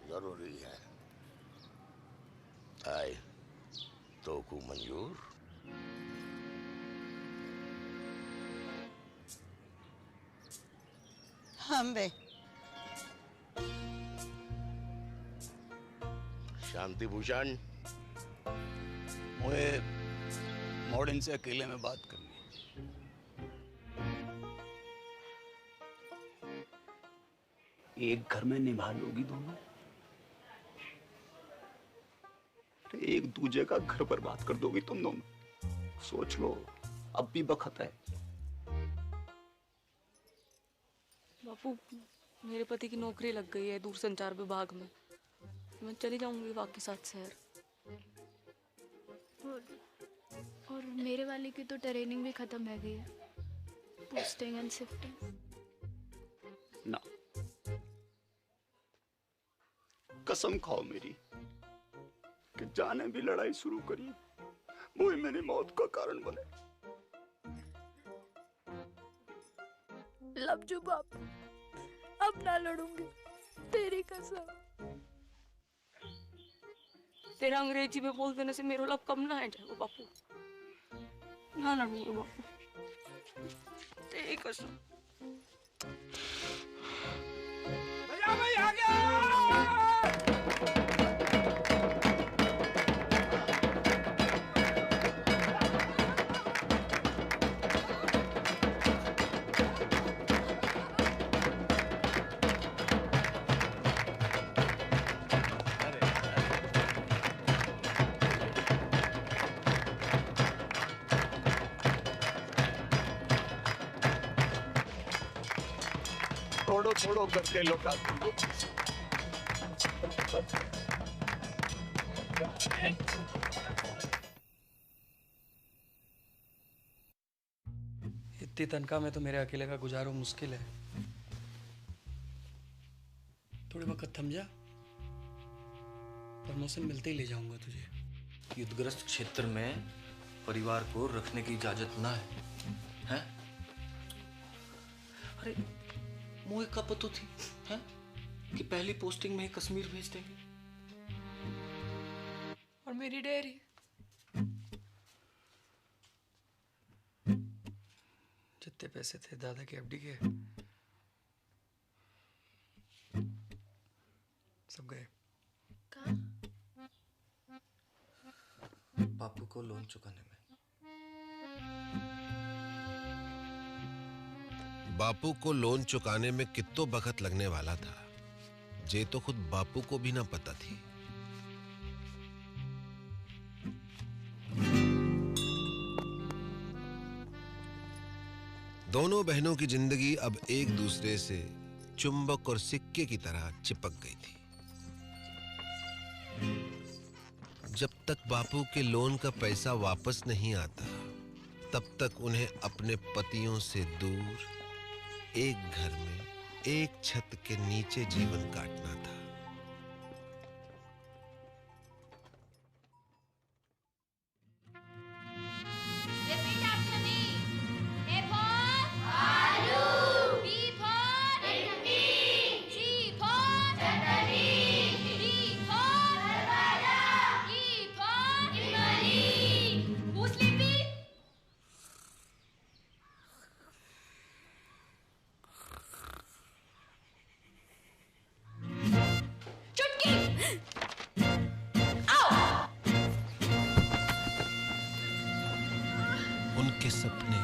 जरूरी है। आए तो को मंजूर? थांबे। शांति भूषण, मुझे मॉडर्न से अकेले में बात करनी है। एक घर में निभा लोगी दोनों, एक दूजे का घर बर्बाद कर दोगी तुम दोनों। सोच लो, अब भी वक्त है। बापू, मेरे पति की नौकरी लग गई है दूरसंचार विभाग में। मैं चली जाऊंगी वापस साथ शहर। और मेरे वाले की तो ट्रेनिंग भी खत्म है गई है, पोस्टिंग एंड शिफ्टिंग। ना, कसम खाओ मेरी कि जाने भी लड़ाई शुरू करी वो ही मेरी मौत का कारण बने। लवजू बाप, अब ना लड़ूंगी, तेरी कसम। तेरा अंग्रेजी में बोल देने से मेरा लब कम ना है जाएगा बापू। ना लड़ूंगी बापू, तेरी कसम। भैया भाई आ गया। छोड़ो करके लौटा दो। इतनी तनख्वाह में तो मेरे अकेले का गुजारो मुश्किल है। थोड़े वक्त थम जा, प्रमोशन मिलते ही ले जाऊंगा तुझे। युद्धग्रस्त क्षेत्र में परिवार को रखने की इजाजत ना है, हैं? अरे मोए का पतो थी, हैं? कि पहली पोस्टिंग में ही कश्मीर भेज देंगे। और मेरी डेयरी, जितने पैसे थे दादा के एफडी के, सब गए। बापू को लोन चुकाने में। बापू को लोन चुकाने में कितो वक्त लगने वाला था, जे तो खुद बापू को भी ना पता थी। दोनों बहनों की जिंदगी अब एक दूसरे से चुंबक और सिक्के की तरह चिपक गई थी। जब तक बापू के लोन का पैसा वापस नहीं आता, तब तक उन्हें अपने पतियों से दूर एक घर में एक छत के नीचे जीवन काटना था। उनके सपने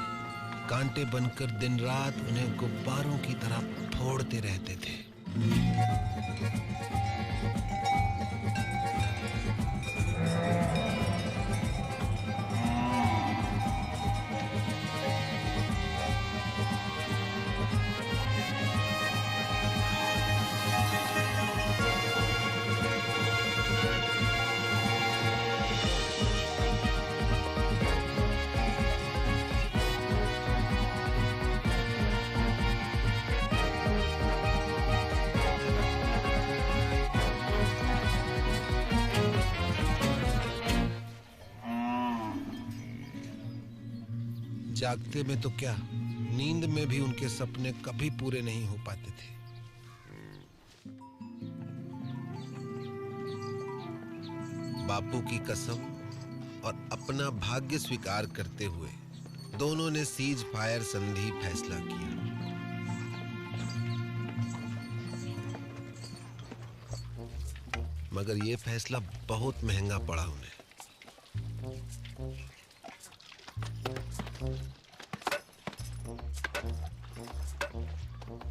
कांटे बनकर दिन रात उन्हें गुब्बारों की तरह फोड़ते रहते थे। जागते में तो क्या, नींद में भी उनके सपने कभी पूरे नहीं हो पाते थे। बापू की कसम और अपना भाग्य स्वीकार करते हुए दोनों ने सीज फायर संधि फैसला किया। मगर ये फैसला बहुत महंगा पड़ा उन्हें।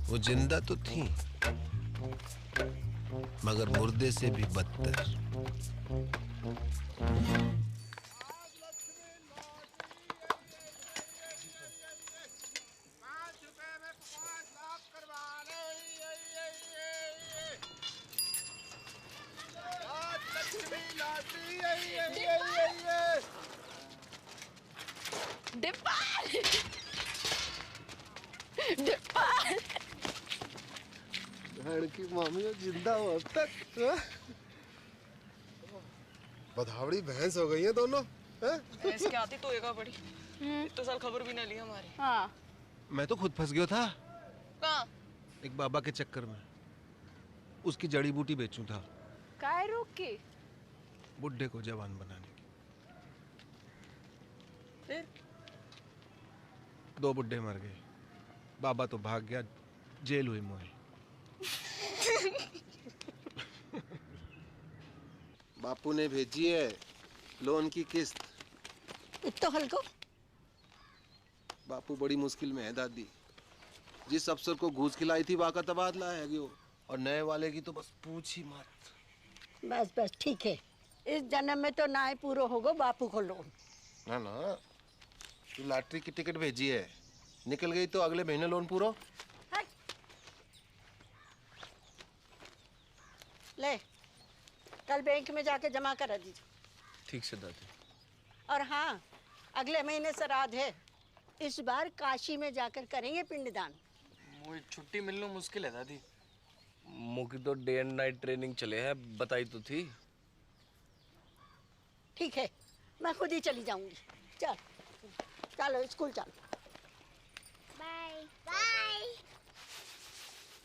वो जिंदा तो थी, मगर मुर्दे से भी बदतर। की मामी जिंदा हो अब तक। बधावड़ी भैंस हो गई है दोनों। भैंस क्या आती तो एगा बड़ी। इतने साल खबर भी ना ली हमारी। हाँ। मैं तो खुद फंस गया था कहाँ? एक बाबा के चक्कर में। उसकी जड़ी बूटी बेचूं था। काय रोक के? बुड्ढे को जवान बनाने की। फिर? 2 बुड्ढे मर गए। बाबा तो भाग गया, जेल हुई मोई। बापू ने भेजी है लोन की किस्त। इतना हल्को? बापू बड़ी मुश्किल में है दादी। जिस अफसर को घूस खिलाई थी वाका तबादला है गयो, और नए वाले की तो बस पूछ ही मत। बस बस ठीक है, इस जन्म में तो ना ही पूरा होगा बापू को लोन। ना ना, तू लॉटरी की टिकट भेजी है, निकल गई तो अगले महीने लोन पूरा। ले, कल बैंक में जाके जमा करा दीजिए। ठीक से दादी। और हाँ, अगले महीने श्राद्ध है, इस बार काशी में जाकर करेंगे पिंडदान। मुझे छुट्टी मिलना मुश्किल है दादी। मुझे तो डे एंड नाइट ट्रेनिंग चले है, बताई तो थी। ठीक है, मैं खुद ही चली जाऊंगी। चल चलो स्कूल चलो। Bye bye.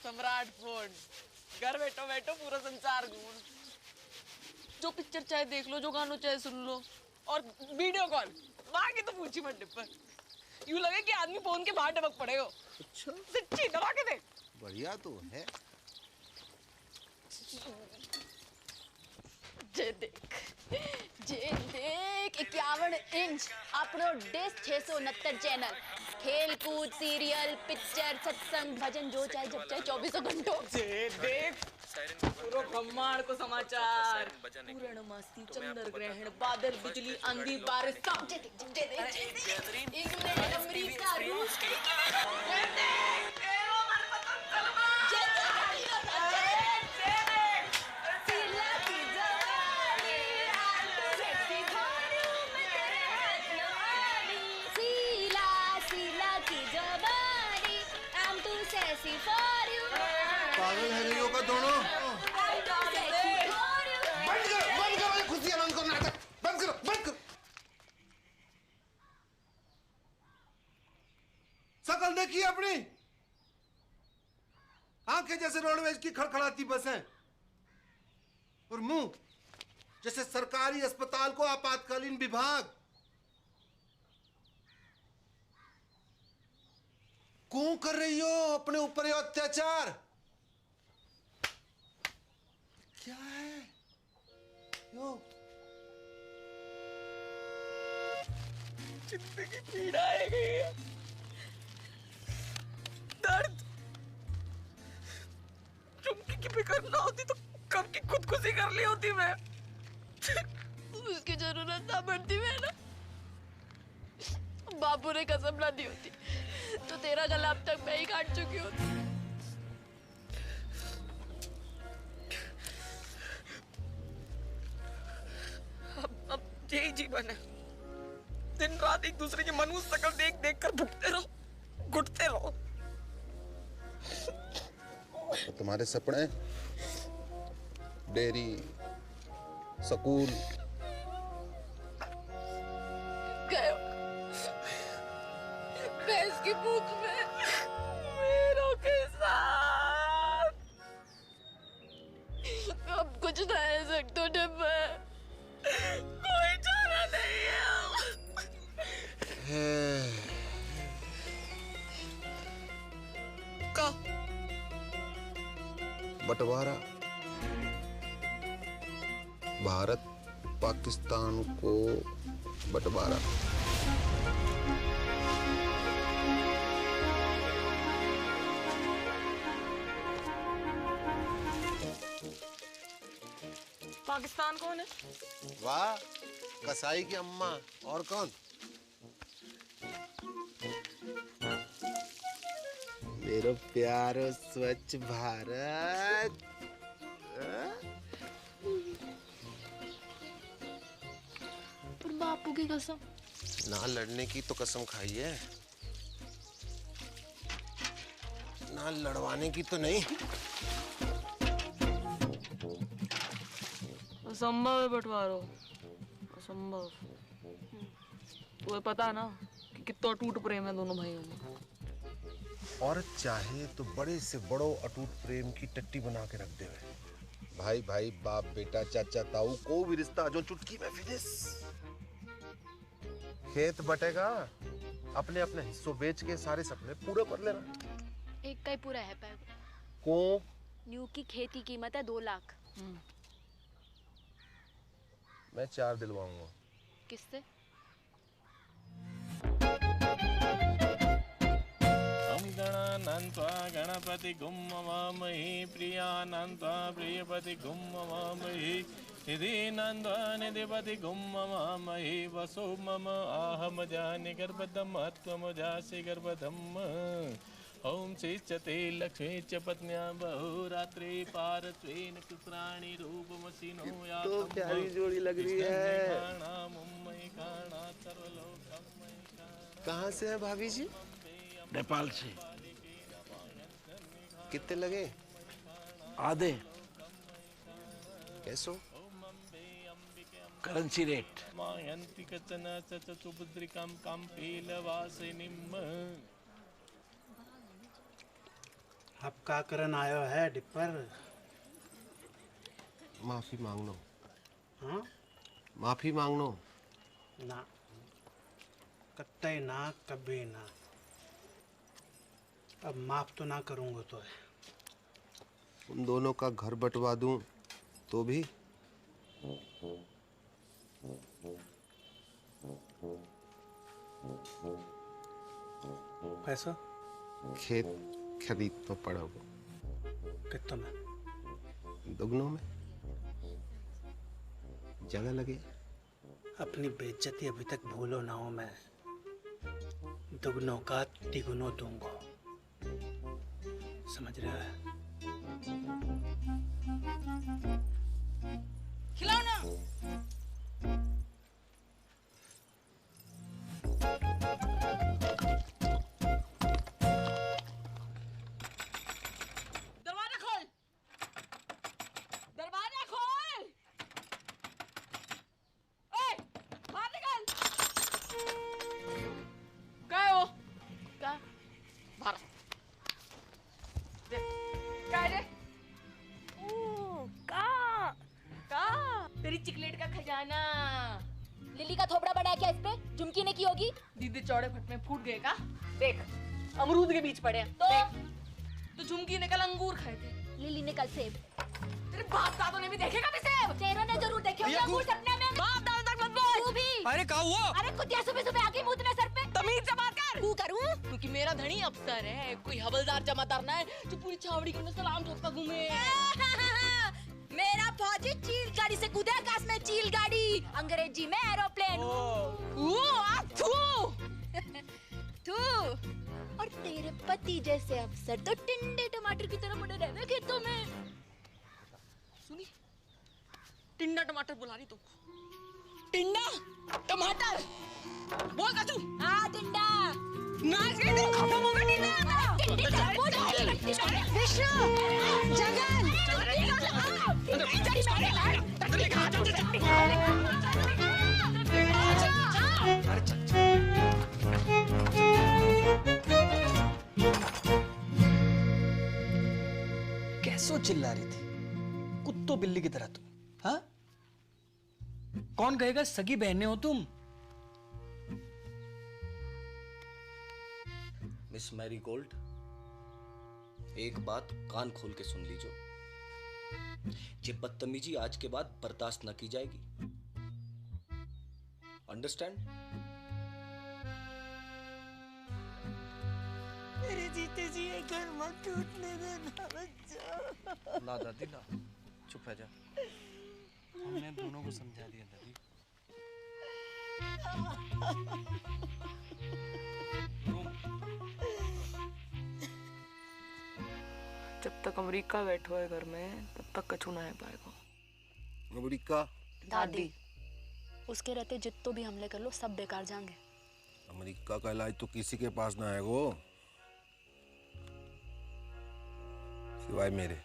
सम्राट फोन, घर बैठो बैठो पूरा संसार घूम। जो पिक्चर चाहे देख लो, जो गानों चाहे सुन लो, और वीडियो कॉल। बाकी तो पूछी मत डिब्बा। यूं लगे कि आदमी फोन के बाहर टपक पड़े हो। अच्छा। सच्ची दबा के देख। बढ़िया तो है। जे देख 51 इंच अपनो डिश 669 चैनल, खेल कूद, सीरियल, पिक्चर, सत्संग, भजन, जो चाहे जब चाहे 24 घंटों। जे देख पूरो ब्रह्मांड को समाचार, पूर्णमासी, चंद्र ग्रहण, बादल, बिजली, आंधी, बारिश, सब जे देख। इंग्लैंड, अमेरिका, रूस, पागल है गई का दोनों। बंद करो खुशियां, बंद करो नाटक, बंद करो। शकल देखिए अपनी, आंखें जैसे रोडवेज की खड़खड़ाती बसें, और मुंह जैसे सरकारी अस्पताल को आपातकालीन विभाग। क्यों कर रही हो अपने ऊपर ये अत्याचार? क्या है यो? जिंदगी पीड़ा है गई, दर्द। चुमकी की फिक्र ना होती तो कब की खुदकुशी कर ली होती मैं। उसकी जरूरत ना पड़ती मैं ना, बापू ने कसम ना दी होती तो तेरा गला अब तक मैं ही काट चुकी होती। अब यही जीवन है, दिन रात एक दूसरे की मनुष्य शक्ल देख देख कर भुगते रहो, घुटते रहो। तो तुम्हारे सपने, डेयरी, स्कूल, भैंस की भूख में मेरों के साथ अब कुछ रह सकते डिब्बा, कोई चारा नहीं है। बंटवारा भारत पाकिस्तान को बंटवारा। पाकिस्तान कौन है? वाह, कसाई की अम्मा। और कौन? मेरा प्यारो स्वच्छ भारत। पर बापू की कसम। ना लड़ने की तो कसम खाई है, ना लड़वाने की तो नहीं। असंभव है बंटवारो, असंभव। तुम्हें पता है ना कि कितना टूट प्रेम है दोनों भाइयों में। और चाहे तो बड़े से बड़ो अटूट प्रेम की टट्टी बना के रख दे। भाई भाई, बाप बेटा, चाचा ताऊ, को भी रिश्ता जो चुटकी में फिनिश। खेत बटेगा, अपने अपने हिस्सों बेच के सारे सपने पूरे कर लेना। एक का ही पूरा है पैग। को न्यू की खेती कीमत है 2 लाख। मैं 4 दिलवाऊंगा। किससे? गणानन्त्वा गणपति गुम्मवामहि प्रियानन्त्वा प्रियपति गुम्मवामहि निधिनन्त्वा निधिपति गुम्मवामहि वसो मम आहमजानि गर्भदम् त्वमजासि गर्भदम्। ओम श्रीचते लक्ष्मी च पत्न्या बहुरात्रि पारत्वेन कुत्राणि रूपमसिनो या तो प्यारी जोड़ी लग रही है। कहाँ से है भाभी जी? नेपाल से। कितने लगे? आधे। कैसो? Currency rate. मायन्ति कचन सुभद्रिकं कम्पीलवासिनीम्। अब का करन आयो है डिपर? माफी मांगनो। हाँ? माफी मांगनो। ना, कत्ते ना, कभी ना। अब माफ तो ना करूंगा तो है। उन दोनों का घर बंटवा दूं तो भी? पैसा? खेत खरीद तो पड़ा वो। कितना में? दुगनों में। जगह लगे। अपनी बेइज्जती अभी तक भूलो ना हो। मैं दुगनों का तिगुनों दूंगा, समझ रहा है? खिलाओ ना। दरवाजा खोल, दरवाजा खोल। ओए, बाहर निकल। क्या है वो? क्या? बाहर। क्या है? तेरी चिकलेट का खजाना। लिली का थोबड़ा बड़ा है क्या इस पे? झुमकी ने की होगी। दीदी चौड़े फट में फूट गए का? देख, अमरूद के बीच पड़े हैं। तो झुमकी ने कल अंगूर खाए थे, लिली ने कल सेब। तेरे बाप दादों ने भी देखे कभी सेब? तेरों ने जरूर देखे होंगे अंगूर सपने में। बाप दादों तक मत बोल। तू भी। अरे क्या हुआ? अरे कुतिया सुबह सुबह आके मुंह सर पे। तमीज से बात कर। तू करूं? क्योंकि मेरा धनी अफसर है, कोई हवलदार जमादार ना है जो पूरी छावड़ी के सलाम ठोकता घूमे। मेरा फौजी चील गाड़ी से कूदे आकाश में, चील गाड़ी, अंग्रेजी में एरोप्लेन। तू और तेरे पति जैसे अफसर तो टिंडे टमाटर की तरह पड़े रहते खेतों में। सुनी, टिंडा टमाटर बुला रही तुमको। टिंडा टमाटर बोल का तू। हाँ टिंडा। नाच गई तो खत्म हो गई टिंडा। विष्णु, जगन, कैसो चिल्ला रही थी कुत्तों बिल्ली की तरह तुम? हाँ, कौन कहेगा सगी बहनें हो तुम? मिस मैरी गोल्ड, एक बात कान खोल के सुन लीजिए। ये बदतमीजी आज के बाद बर्दाश्त न की जाएगी। अंडरस्टैंड? मेरे जीते जी ये घर मत टूटने देना बच्चा। ना दादी ना, चुप रह जा। हमने दोनों को समझा दिया दादी। जब तक अमेरिका बैठो है घर में तब तक कछु ना है पाएगा। अमेरिका? दादी, उसके रहते जितो भी हमले कर लो सब बेकार जाएंगे। अमेरिका का इलाज तो किसी के पास ना है वो, सिवाय मेरे।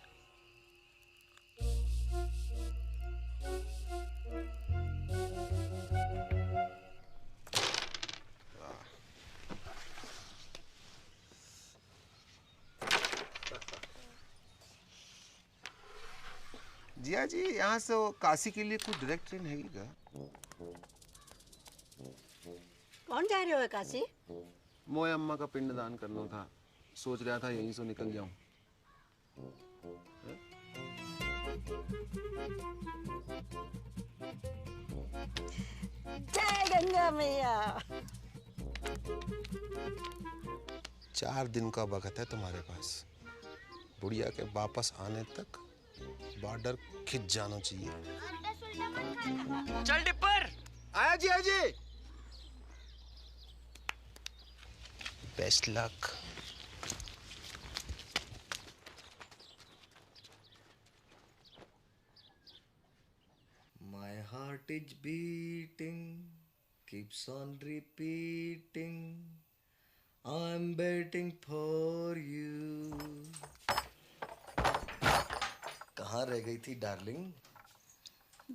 जिया जी, यहाँ से काशी के लिए कुछ डायरेक्ट ट्रेन है क्या? कौन जा रहे हो काशी? मोए अम्मा का पिंडदान करना था, सोच रहा था यहीं से निकल जाऊं। जय गंगा मैया। 4 दिन का वक्त है तुम्हारे पास। बुढ़िया के वापस आने तक बॉर्डर खिंच जाना चाहिए। चल डिपर। आया जी, आया जी। Best luck. My heart is beating, keeps on repeating. I'm waiting for you. कहाँ रह गई थी डार्लिंग?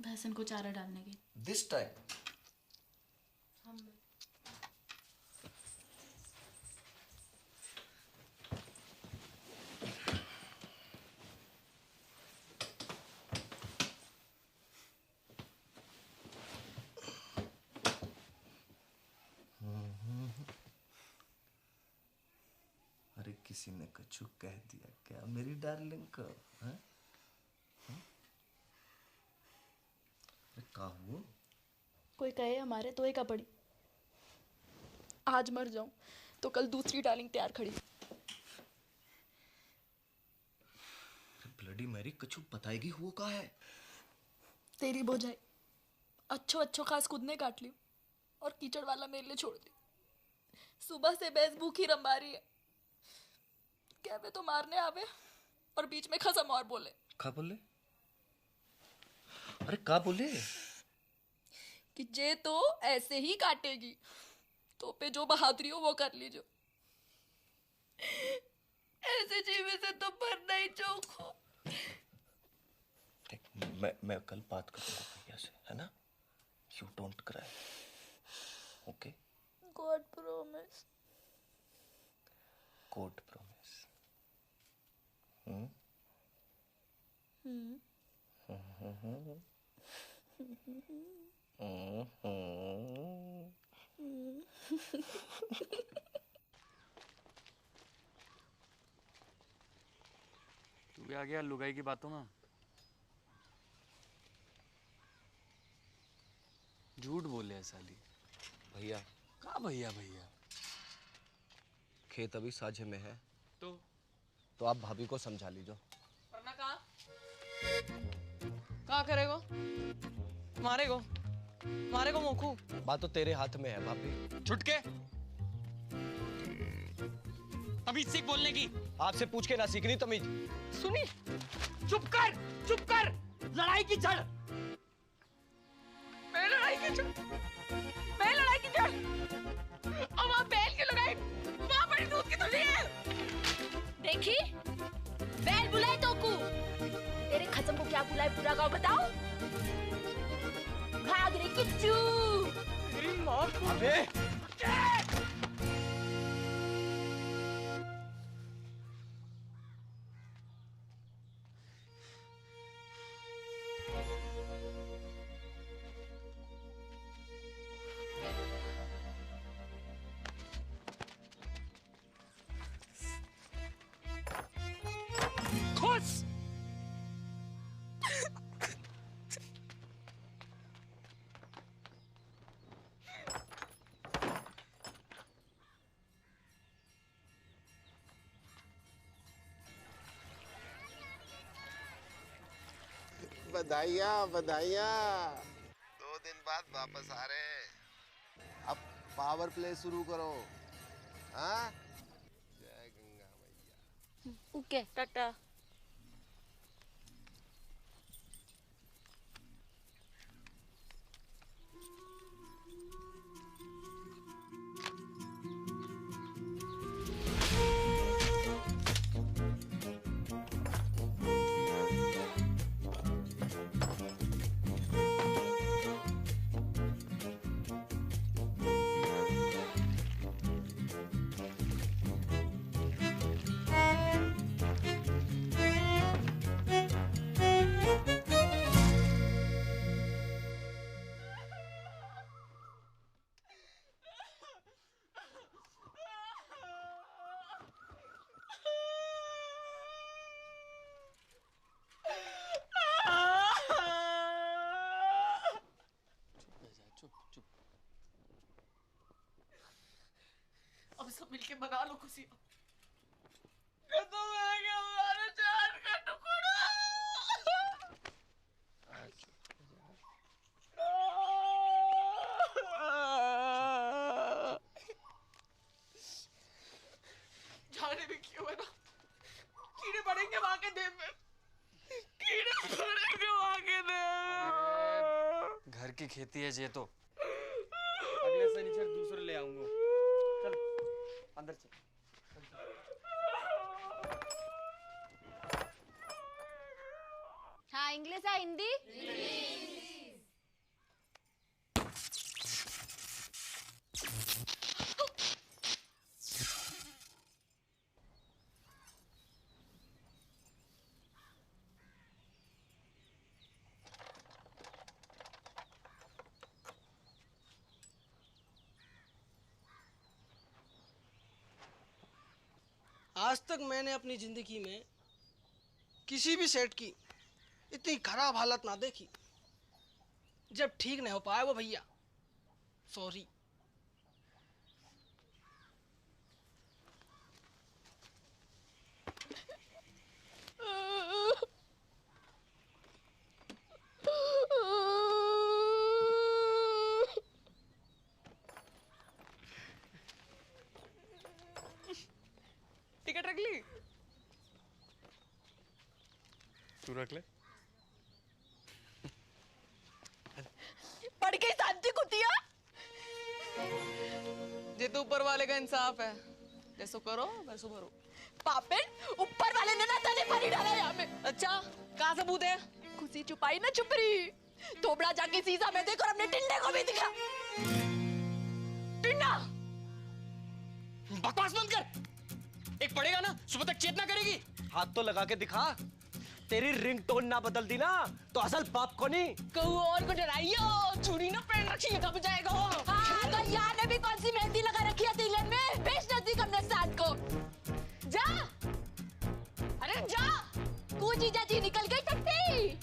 भैंसन को चारा डालने की। This time. अरे किसी ने कछु कह दिया क्या मेरी डार्लिंग को? हैं? अरे का हुआ? कोई कहे हमारे तो एक पड़ी। आज मर जाऊं तो कल दूसरी डार्लिंग तैयार खड़ी। ब्लडी मैरी, कछु बताएगी हुआ का है? तेरी भौजाई अच्छो खास खुद ने काट ली और कीचड़ वाला मेरे लिए छोड़ दी। सुबह से भैंस भूखी रंबा रही है। क्या वे तो मारने आवे और बीच में खसम और बोले। का बोले? अरे का बोले? कि जे तो ऐसे ही काटेगी, तो पे जो बहादुरी हो वो कर लीजो। ऐसे जीवे से तो मरना ही चौक हो। मैं कल बात करूंगा भैया से, है ना? You don't cry, okay? God promise. God promise. तू भी आ गया लुगाई की बातों में। झूठ बोले है साली। भैया का भैया भैया? खेत अभी साझे में है तो आप भाभी को समझा लीजो। वरना कहाँ करेगो? मारेगो मोखू। बात तो तेरे हाथ में है भाभी। छुटके तमीज सीख बोलने की। आपसे पूछ के ना सीखनी तमीज। सुनी, चुप कर। लड़ाई की जड़ मैं लड़ाई की जड़। और वहाँ बैल की लड़ाई, वहाँ बड़ी दूध की थैली है। देखी बैल बुलाए तो कू। तेरे खसम को क्या बुलाए पूरा गाँव बताओ। भाग रे किच्चू। तेरी माँ को। अबे बधाइयाँ बधाइयाँ। 2 दिन बाद वापस आ रहे हैं। अब पावर प्ले शुरू करो। हाँ, जय गंगा मैया। ओके टाटा। अब सब मिलके मना लो खुशी। ये तो मैं क्या हमारे जान का टुकड़ा। जाने भी क्यों है ना, कीड़े पड़ेंगे वहां के देह में, कीड़े पड़ेंगे वहां के देह। घर की खेती है ये तो। अगले शनिचर दूसरे ले आऊंगा। चल अंदर चल। हाँ इंग्लिश है हिंदी। आज तक मैंने अपनी जिंदगी में किसी भी सेट की इतनी खराब हालत ना देखी। जब ठीक नहीं हो पाया वो भैया, सॉरी। टिकट रख ली? तू रख ले। पढ़ के शांति कुतिया। ये तो ऊपर वाले का इंसाफ है, जैसो करो वैसो भरो। पापेन ऊपर वाले ने ना तने पानी डाला यहाँ में। अच्छा कहाँ सबूत है? खुशी छुपाई ना छुप रही। थोबड़ा जाके शीशा में देखो और अपने टिंडे को भी दिखा। टिंडा बकवास बंद कर। एक पड़ेगा ना सुबह तक चेतना करेगी। हाथ तो लगा के दिखा। तेरी रिंगटोन ना बदल दी ना तो असल बाप को नहीं। कहूँ और को डराइयो, चूड़ी ना पहन रखी है कब जाएगा वो। हाँ तो यहाँ ने भी कौन सी मेहंदी लगा रखी है तिलक में? बेच नजदीक हमने साथ को। जा, अरे जा। कूची जाती निकल गई टट्टी।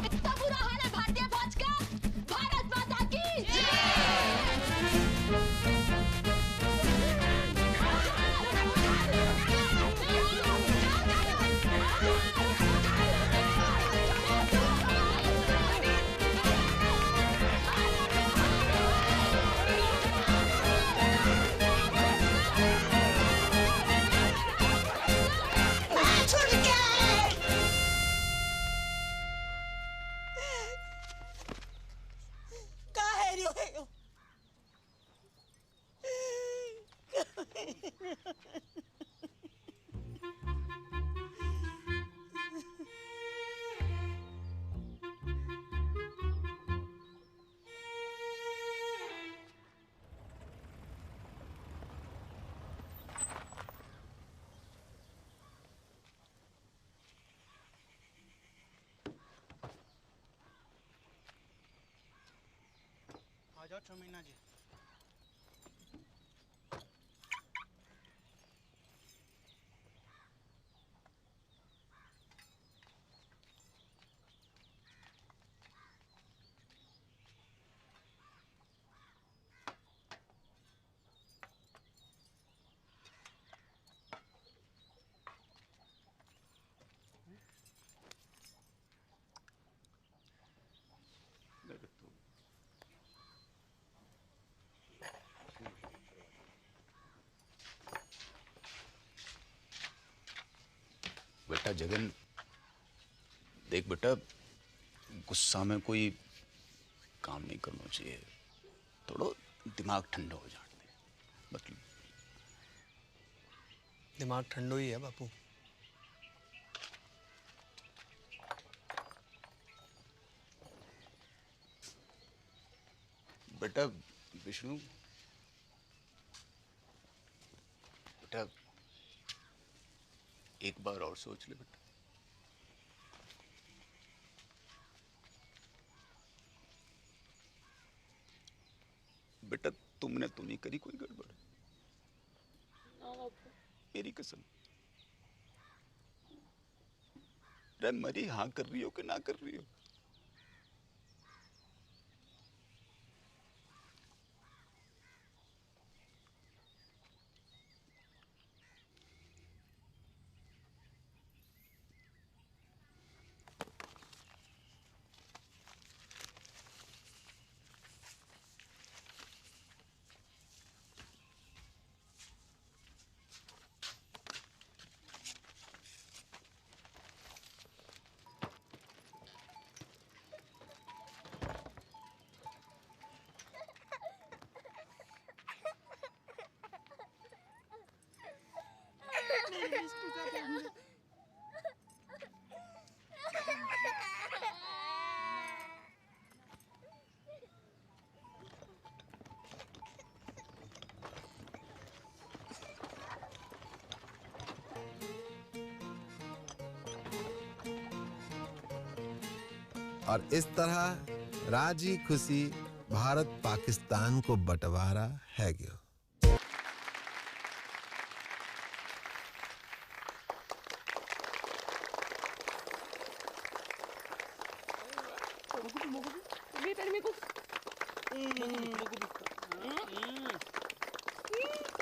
इतना बुरा हाल है भारतीय फौज जाओ चौमीना जी। बेटा जगन, देख बेटा, गुस्सा में कोई काम नहीं करना चाहिए। थोड़ा दिमाग ठंडा हो जाने दे। मतलब दिमाग ठंडो ही है बापू। बेटा विष्णु, बेटा एक बार और सोच ले बेटा। बेटा तुमने तो नहीं करी कोई गड़बड़? मेरी कसम। अरे मरी हाँ कर रही हो कि ना कर रही हो? और इस तरह राजी खुशी भारत पाकिस्तान को बंटवारा है गयो।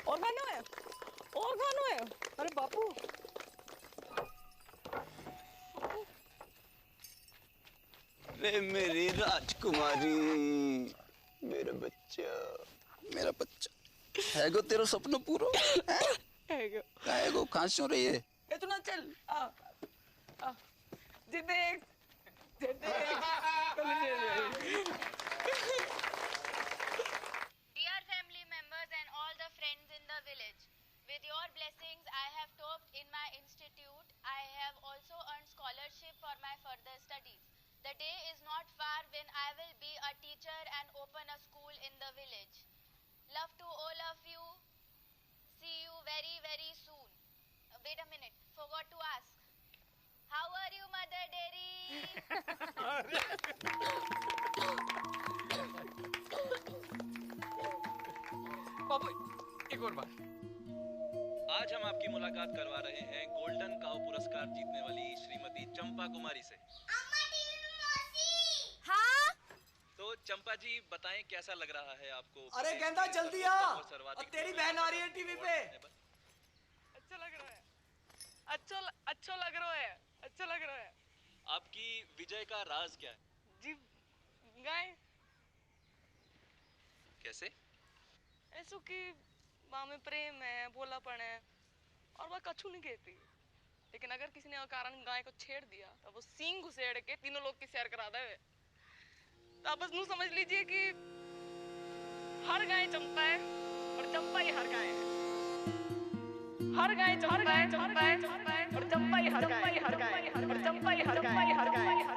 और खाना है, और खाना है। अरे बापू, रे मेरी राजकुमारी, मेरा बच्चा, मेरा बच्चा है गो, तेरा सपना पूरा है गो। कहाँ से हो रही है? ये तू ना चल, आ जे देख, Dear family members and all the friends in the village, with your blessings I have topped in my institute. I have also earned scholarship for my further studies. The day is not far when I will be a teacher and open a school in the village. Love to all of you. See you very, very soon. Wait a minute, forgot to ask. How are you, Mother Dairy? बाबू एक और बात। आज हम आपकी मुलाकात करवा रहे हैं गोल्डन काउ पुरस्कार जीतने वाली श्रीमती चंपा कुमारी से। हाँ? तो चंपा जी बताएं कैसा लग रहा है आपको? अरे गेंदा जल्दी आ, और तेरी बहन आ रही है टीवी पे। अच्छा लग रहा है, अच्छा लग रहा है, अच्छा लग रहा है। आपकी विजय का राज क्या है? जी गाय कैसे? ऐसो कि माँ में प्रेम है, भोलापन है, और वह कछु नहीं कहती। लेकिन अगर किसी ने कारण गाय को छेड़ दिया तो वो सींग घुसेड़ के तीनों लोग की सैर करा दे। तो आप बस नू समझ लीजिए कि हर गाय चंपा है और चंपा ही हर गाय है। हर गाय चंपा है और चंपा ही हर गाय है, और चंपा ही हर गाय है। हर गाय चंपा है और चंपा ही हर गाय है।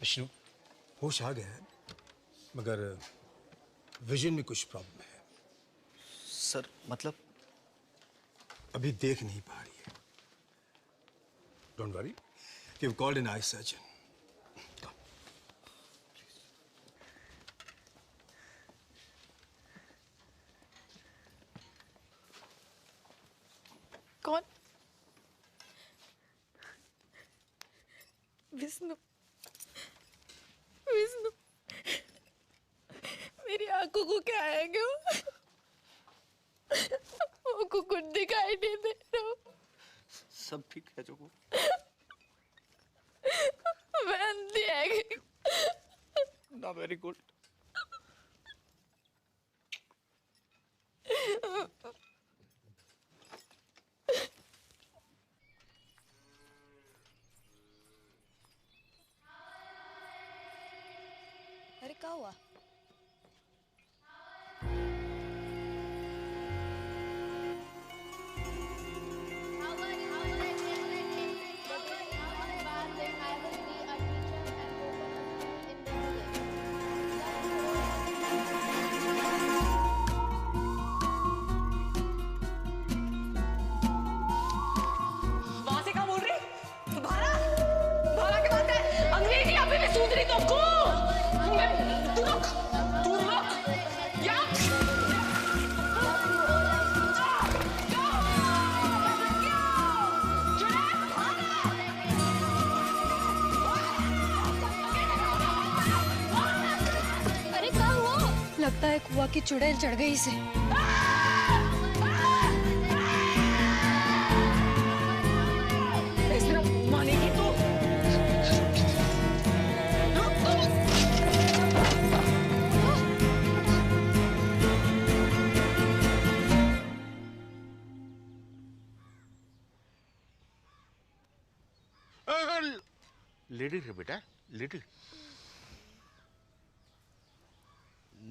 विष्णु, होश आ गया है, मगर विजन में कुछ प्रॉब्लम है। सर मतलब? अभी देख नहीं पा रही है। Don't worry, we called an eye surgeon. कौन? विष्णु, विष्णु, मेरी आंखों को क्या है क्यों? वो कुछ दिखाई नहीं दे रहा। सब ठीक है जोगो? मैं अंधी है। ना वेरी गुड। अरे क्या हुआ? वहां से क्या बोल रही? भाला? भाला की बात है। अंग्रेजी अभी भी सूझ रही तुमको? तू रुक, तू रुक। या? अरे क्या हुआ? लगता है कुआ की चुड़ैल चढ़ गई इसे। मानेगी तू? लिटिल है बेटा, लिटिल।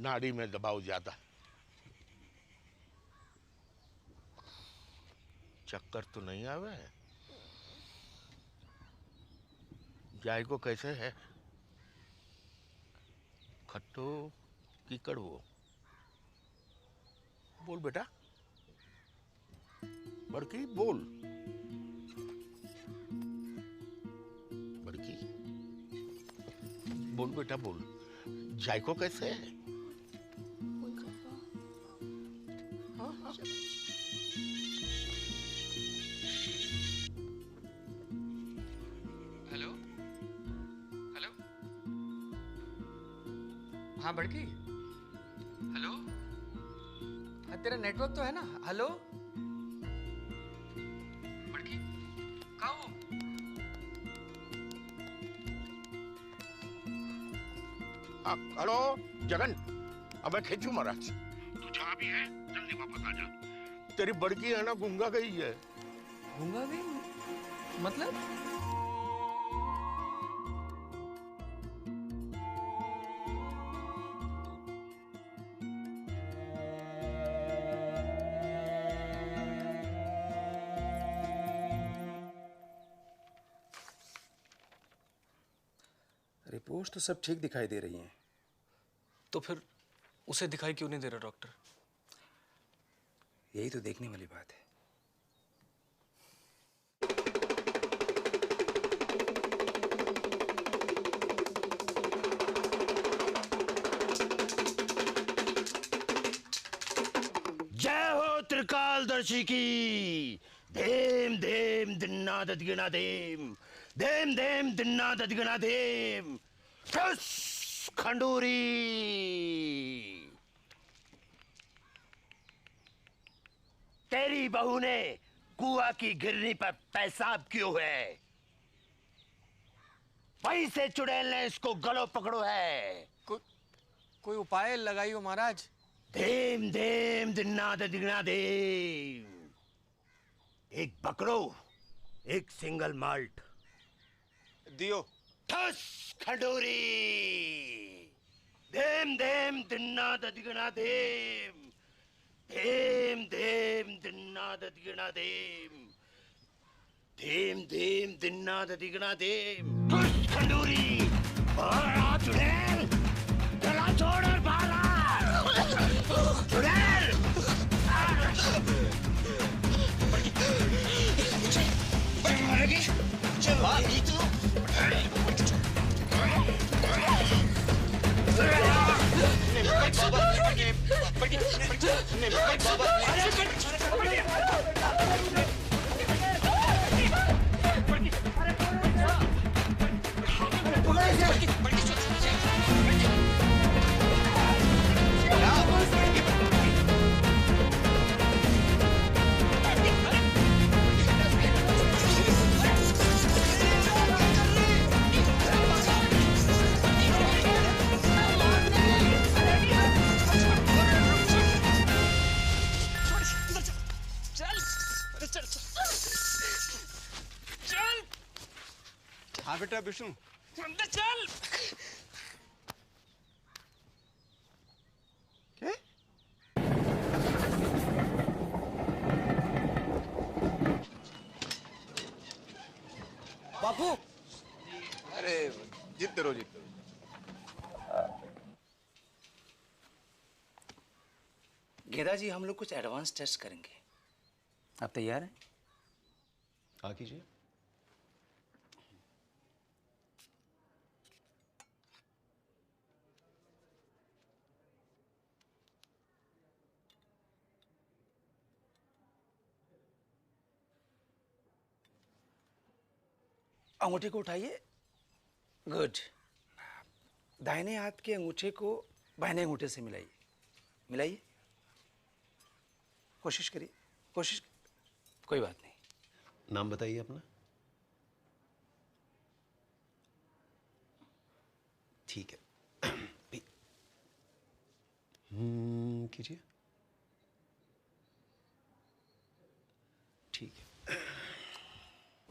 नाड़ी में दबाव ज्यादा। चक्कर तो नहीं आवे? जायको कैसे है? खट्टो की कड़वो? बोल बेटा, बड़की बोल। बड़की बोल बेटा बोल। जायको कैसे है? हेलो, हेलो, हाँ बड़की, हेलो, हाँ तेरा नेटवर्क तो है ना? हेलो बड़की, कहाँ हो? हेलो जगन, अब मैं खींचू महाराज। तू जहाँ भी है जल्दी वापस आ जा। तेरी बड़की है ना गूंगा गई है। गूंगा गई? मतलब? रिपोर्ट्स तो सब ठीक दिखाई दे रही हैं। तो फिर उसे दिखाई क्यों नहीं दे रहा डॉक्टर? यही तो देखने वाली बात है। जय हो त्रिकालदर्शी की। धेम धेम दिन्ना ददगिना धेम, धेम धेम दिन्ना ददगिना धेम। ठुस खंडूरी। तेरी बहू ने कुआ की गिरनी पर पेशाब क्यों है? वहीं से चुड़ैल ने इसको गलो पकड़ो है। कोई उपाय लगाइयो महाराज। धेम धेम दिन्ना दिगना धेम। एक बकरो, एक सिंगल माल्ट दियो। ठस खंडूरी। धेम धेम दिन्ना दिगना धेम, धेम धेम दिन्ना दिगना धेम, धेम धेम दिन्ना दिगना धेम। ठस खंडूरी। चुड़ैल, गला छोड़ और बाहर आ। चुड़ैल! मारेगी? मारेगी तू? हाँ बेटा विष्णु, चल। क्या? बापू, अरे जीतते रहो, जीतते रहो। गेदा जी, हम लोग कुछ एडवांस टेस्ट करेंगे। आप तैयार हैं? हाँ कीजिए। अंगूठे को उठाइए। गुड। दाहिने हाथ के अंगूठे को बाएं अंगूठे से मिलाइए। मिलाइए। कोशिश करिए, कोशिश। कोई बात नहीं। नाम बताइए अपना। ठीक है। कीजिए। ठीक है।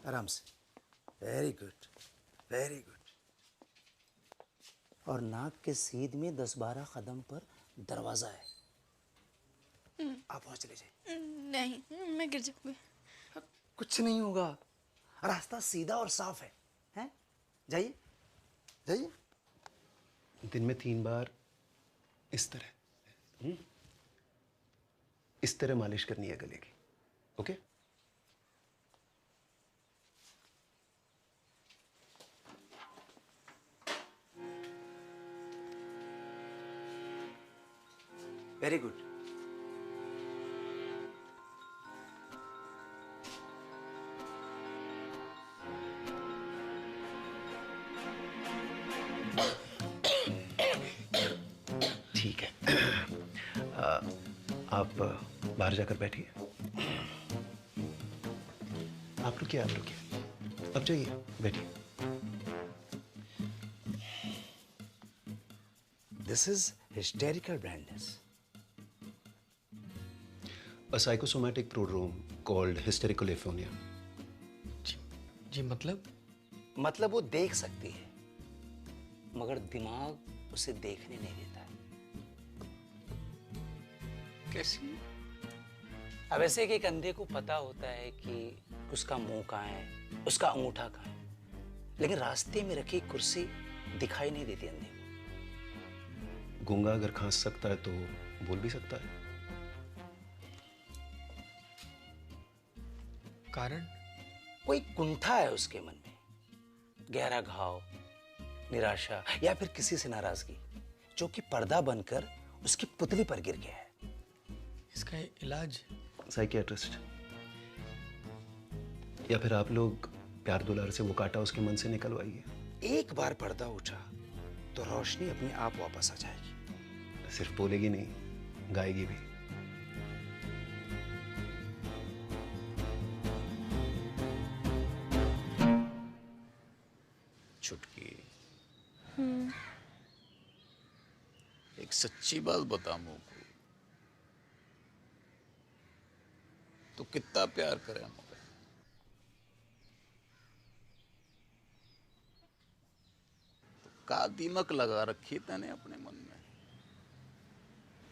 आराम से। Very good, very good. और नाक के सीध में 10-12 कदम पर दरवाजा है। आप वहां चले जाइए। नहीं, मैं गिर जाऊंगी। कुछ नहीं होगा, रास्ता सीधा और साफ है। हैं? जाइए, जाइए। दिन में 3 बार इस तरह इस तरह मालिश करनी है गले की। ओके? Very good. ठीक है। आप बाहर जाकर बैठिए। आप रुकिए, आप रुकिए। अब जाइए, बैठिए। This is hysterical blindness. A psychosomatic prodrome called hysterical aphonia. जी मतलब? मतलब वो देख सकती है, मगर दिमाग उसे देखने नहीं देता है। कैसी? अब ऐसे कि एक अंधे को पता होता है कि उसका मुंह कहाँ है, उसका अंगूठा कहाँ है, लेकिन रास्ते में रखी कुर्सी दिखाई नहीं देती अंधे को। गूंगा अगर खांस सकता है तो बोल भी सकता है। कारण? कोई कुंठा है उसके मन में, गहरा घाव, निराशा या फिर किसी से नाराजगी, जो कि पर्दा बनकर उसकी पुतली पर गिर गया है। इसका इलाज? साइकियाट्रिस्ट, या फिर आप लोग प्यार दुलार से वो कांटा उसके मन से निकलवाइए। एक बार पर्दा उठा तो रोशनी अपने आप वापस आ जाएगी। सिर्फ बोलेगी नहीं, गाएगी भी। छुटकी, एक सच्ची बात बता मुझको, तो कितना प्यार करे मुझे? तो का दीमक लगा रखी तने अपने मन में?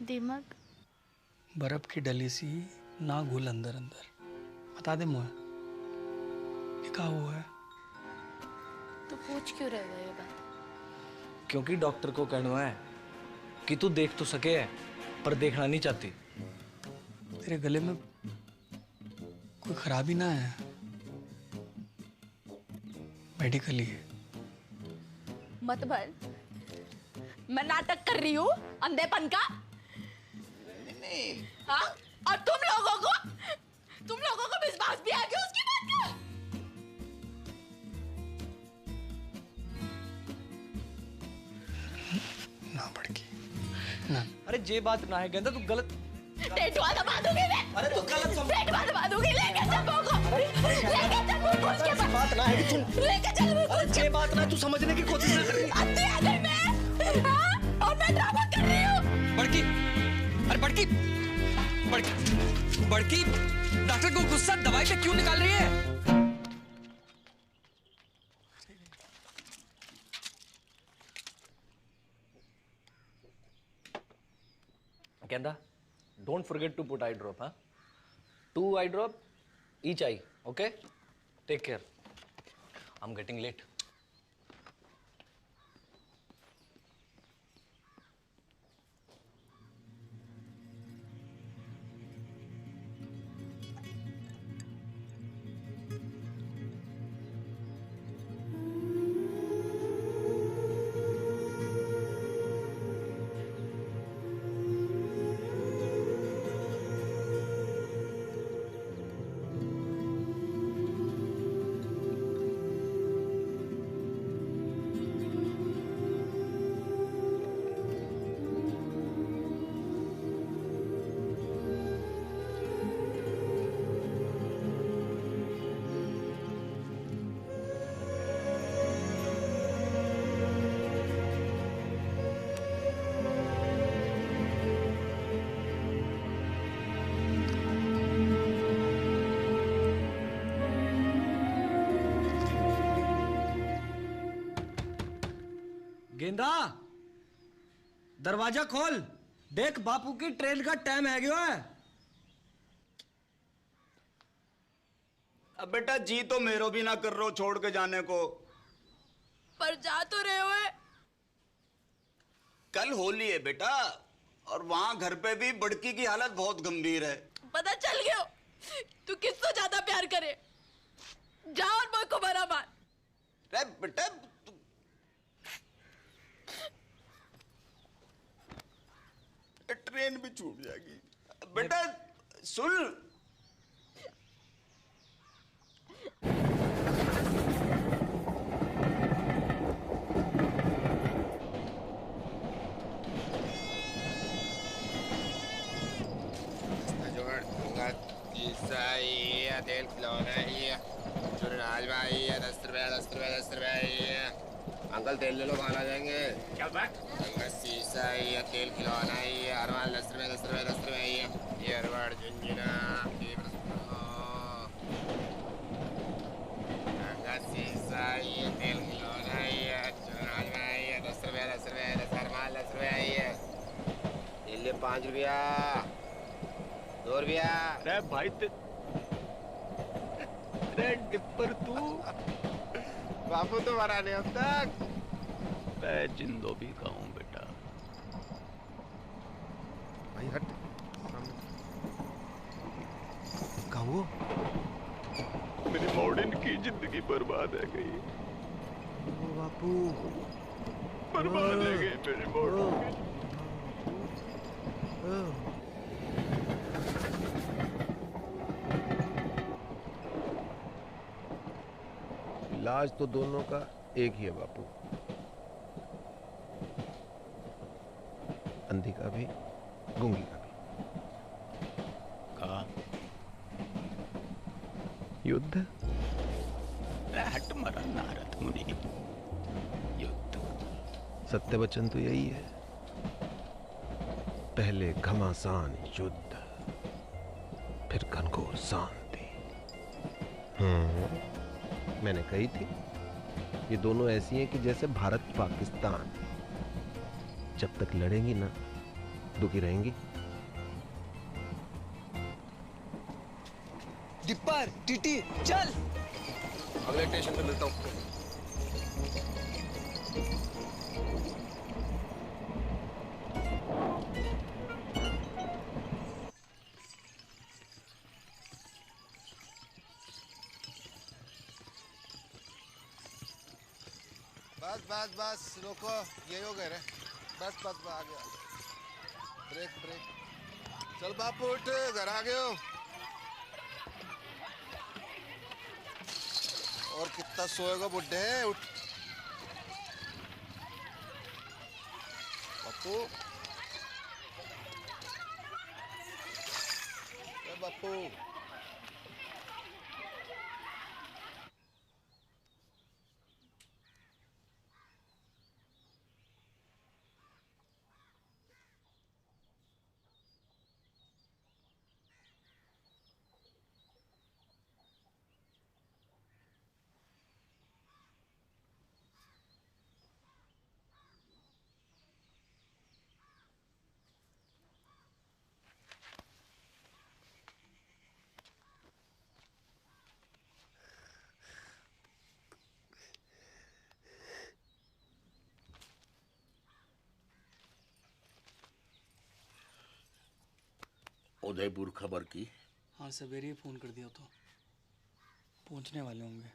दिमाग? बर्फ की डली सी ना घुल अंदर अंदर। बता दे मुझे, ये क्या हुआ है? तो पूछ क्यों रहे हो ये बात? क्योंकि डॉक्टर को कहना है कि तू देख तो सके है पर देखना नहीं चाहती। तेरे गले में कोई खराबी ना है? मेडिकली मत भर, मैं नाटक कर रही हूँ अंधेपन का। हाँ? और तुम लोगों को विश्वास भी आ गया उसकी बात का। ना बड़की ना। अरे जे बात ना है गेंदा, तू गलत टेटवा दबा दूंगी मैं। अरे तू गलत समझ। टेटवा दबा दूंगी, लेके चल मुझको। लेके चल मुझको उसके पास। बात ना है कि तू लेके चल मुझको। अरे जे बात ना तू समझने की कोशिश ना कर रही। आती आ गई मैं। हाँ? और मैं ड्रामा कर रही हूँ। बड़की, अरे बड़की, बड़की, डॉक्टर को गुस्सा दवाई पे क्यों निकाल रही है? गेंदा, don't forget to put eye drop, huh? 2 eye drop each eye, okay? Take care. I'm getting late. गेंदा, दरवाजा खोल। देख बापू की ट्रेन का टाइम है गया है। अब बेटा जी तो मेरो भी ना कर रहे हो छोड़ के जाने को। पर जा तो रहे हो। कल होली है बेटा, और वहां घर पे भी बड़की की हालत बहुत गंभीर है। पता चल गया तू किससे ज्यादा प्यार करे। जा और मुझको बरा मार। अरे बेटा ट्रेन भी छूट जाएगी। बेटा सुन, तेल खिलौना है, चुनाज भाई 10 रुपया 10 रुपया 10 रुपया। अंकल तेल ले लो, खाना जाएंगे। क्या बात? शीशा है, तेल खिलौना है, अरवाल 10 रुपया 10 रुपया 10 रुपया है। ये अरवाड़ झुंझुना शीशा है, तेल खिलौना है, चुनाज भाई 10 रुपया 10 रुपया 10 अरवाल 10 रुपया है। ये ले 5 रुपया 2 रुपया। अरे भाई डिप्पर तू बापू तो मरा नहीं अब तक। मैं जिंदो भी खाऊं बेटा। भाई हट कहो। मेरी मॉडर्न की जिंदगी बर्बाद है गई। ओ बापू बर्बाद है गई मेरी मॉडर्न की। इलाज तो दोनों का एक ही है बापू, अंधी का भी गूंगी का भी। कहा युद्ध। हट मरा नारद मुनि। युद्ध सत्य वचन तो यही है, पहले घमासान युद्ध, फिर घनघोर शांति। मैंने कही थी ये दोनों ऐसी हैं कि जैसे भारत पाकिस्तान, जब तक लड़ेंगी ना दुखी रहेंगी। डिप्पर टीटी चल। अगले स्टेशन पे मिलता हूँ। बस बस बस रोको, यही हो गए रे। बस बस आ गया। Brake brake. चल बापू उठ, घर आ गए हो। और कितना सोएगा बुड्ढे, उठ। बापू बापू उदयपुर खबर की? हाँ सवेरे ही फोन कर दिया तो पहुंचने वाले होंगे।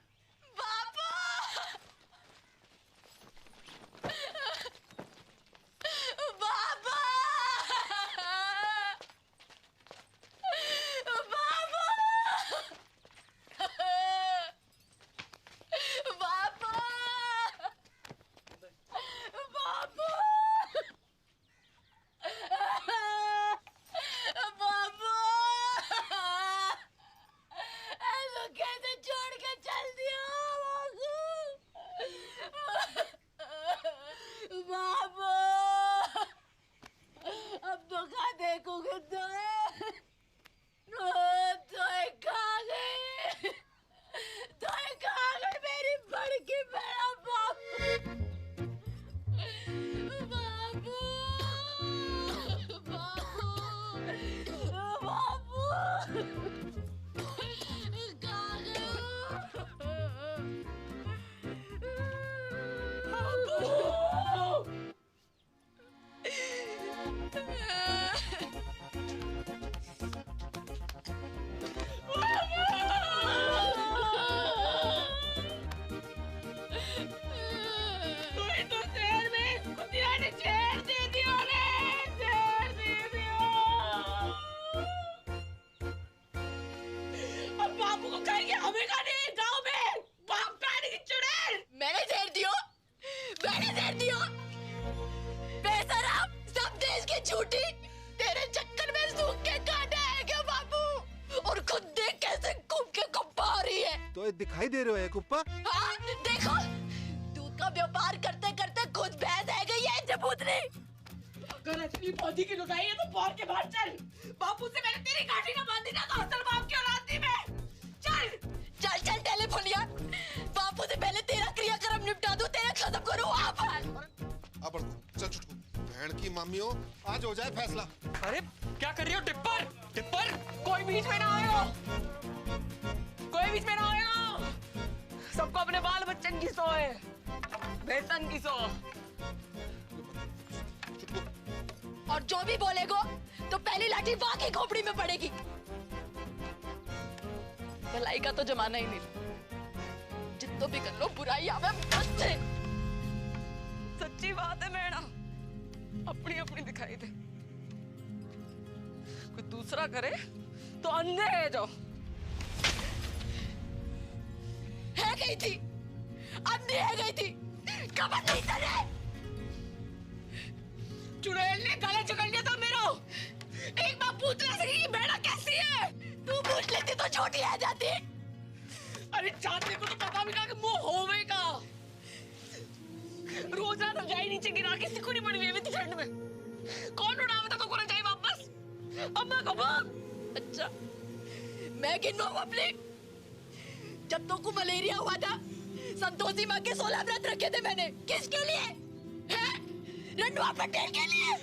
दिखाई दे रहे हो एक ऊपर? हाँ, देखो दूध का व्यापार करते करते खुद भैंस है गई है जबूतनी। अगर असली पौधी की लुटाई है तो बाहर के बाहर चल। बापू से मैंने तेरी गाड़ी ना बांधी ना तो असल बाप की औलाद थी मैं। चल चल चल टेलीफोनिया, बापू से पहले तेरा क्रियाक्रम निपटा दूं, तेरा खत्म करूं। आप अब चल छुटकू, बहन की मम्मी हो, आज हो जाए फैसला। अरे क्या कर रही हो टिप्पर? टिप्पर कोई बीच में ना आयो, कोई बीच में ना आयो। सबको अपने बाल बच्चन की सो है, बेसन की सो। और जो भी बोलेगो तो पहली लाठी वहां की खोपड़ी में पड़ेगी। भलाई का तो जमाना ही नहीं, जितना भी कर लो बुराई आवे बस से। सच्ची बात है मैडम, अपनी अपनी दिखाई दे, कोई दूसरा करे तो अंधे है जो है गई थी, अंधी है गई थी, कबर नहीं चले। चुड़ैल ने गले जकड़ लिया था मेरा। एक बार पूछ ले सकी कि बेड़ा कैसी है? तू पूछ लेती तो छोटी आ जाती। अरे चाहते को तो पता भी ना कि मुंह होवेगा। रोज रात रजाई नीचे गिरा के सिकुड़ी पड़ी हुई थी ठंड में। कौन उड़ावे था तो को रजाई वापस? अम्मा को बोल। अच्छा मैं गिनूं अपनी? जब तो को मलेरिया हुआ था, संतोषी माँ के 16 व्रत रखे थे मैंने। किसके लिए? हैं? रंडवा पटेल के लिए।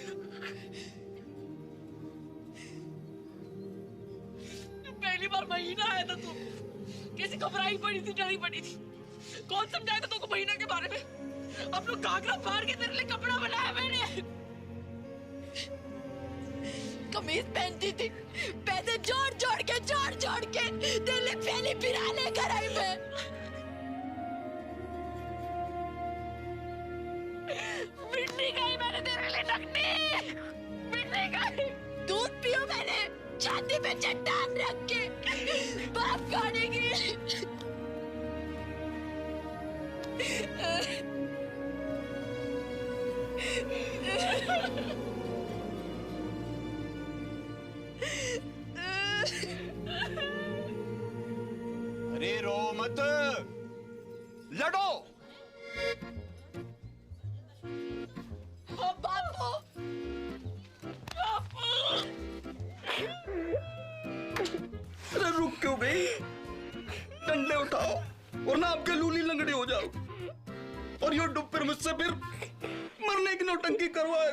पहली बार महीना आया था तू, कैसी घबराई पड़ी थी, डरी पड़ी थी। कौन समझाएगा तुमको महीना के बारे में? अब लोग घाघरा फाड़ के तेरे लिए कपड़ा बनाया मैंने। कमीज पहनती थी, पैसे जोड़ जोड़ के तेरे लिए पहली बिरा लेकर आई मैं। छाती पे चट्टान रख के बाप खाने की। अरे रो मत, लड़ो। बापू, अरे रुक क्यों गई? डंडे उठाओ वरना आपके लूली लंगड़ी हो जाओ, और यो डुब फिर मुझसे फिर मरने की नौटंकी करवाए।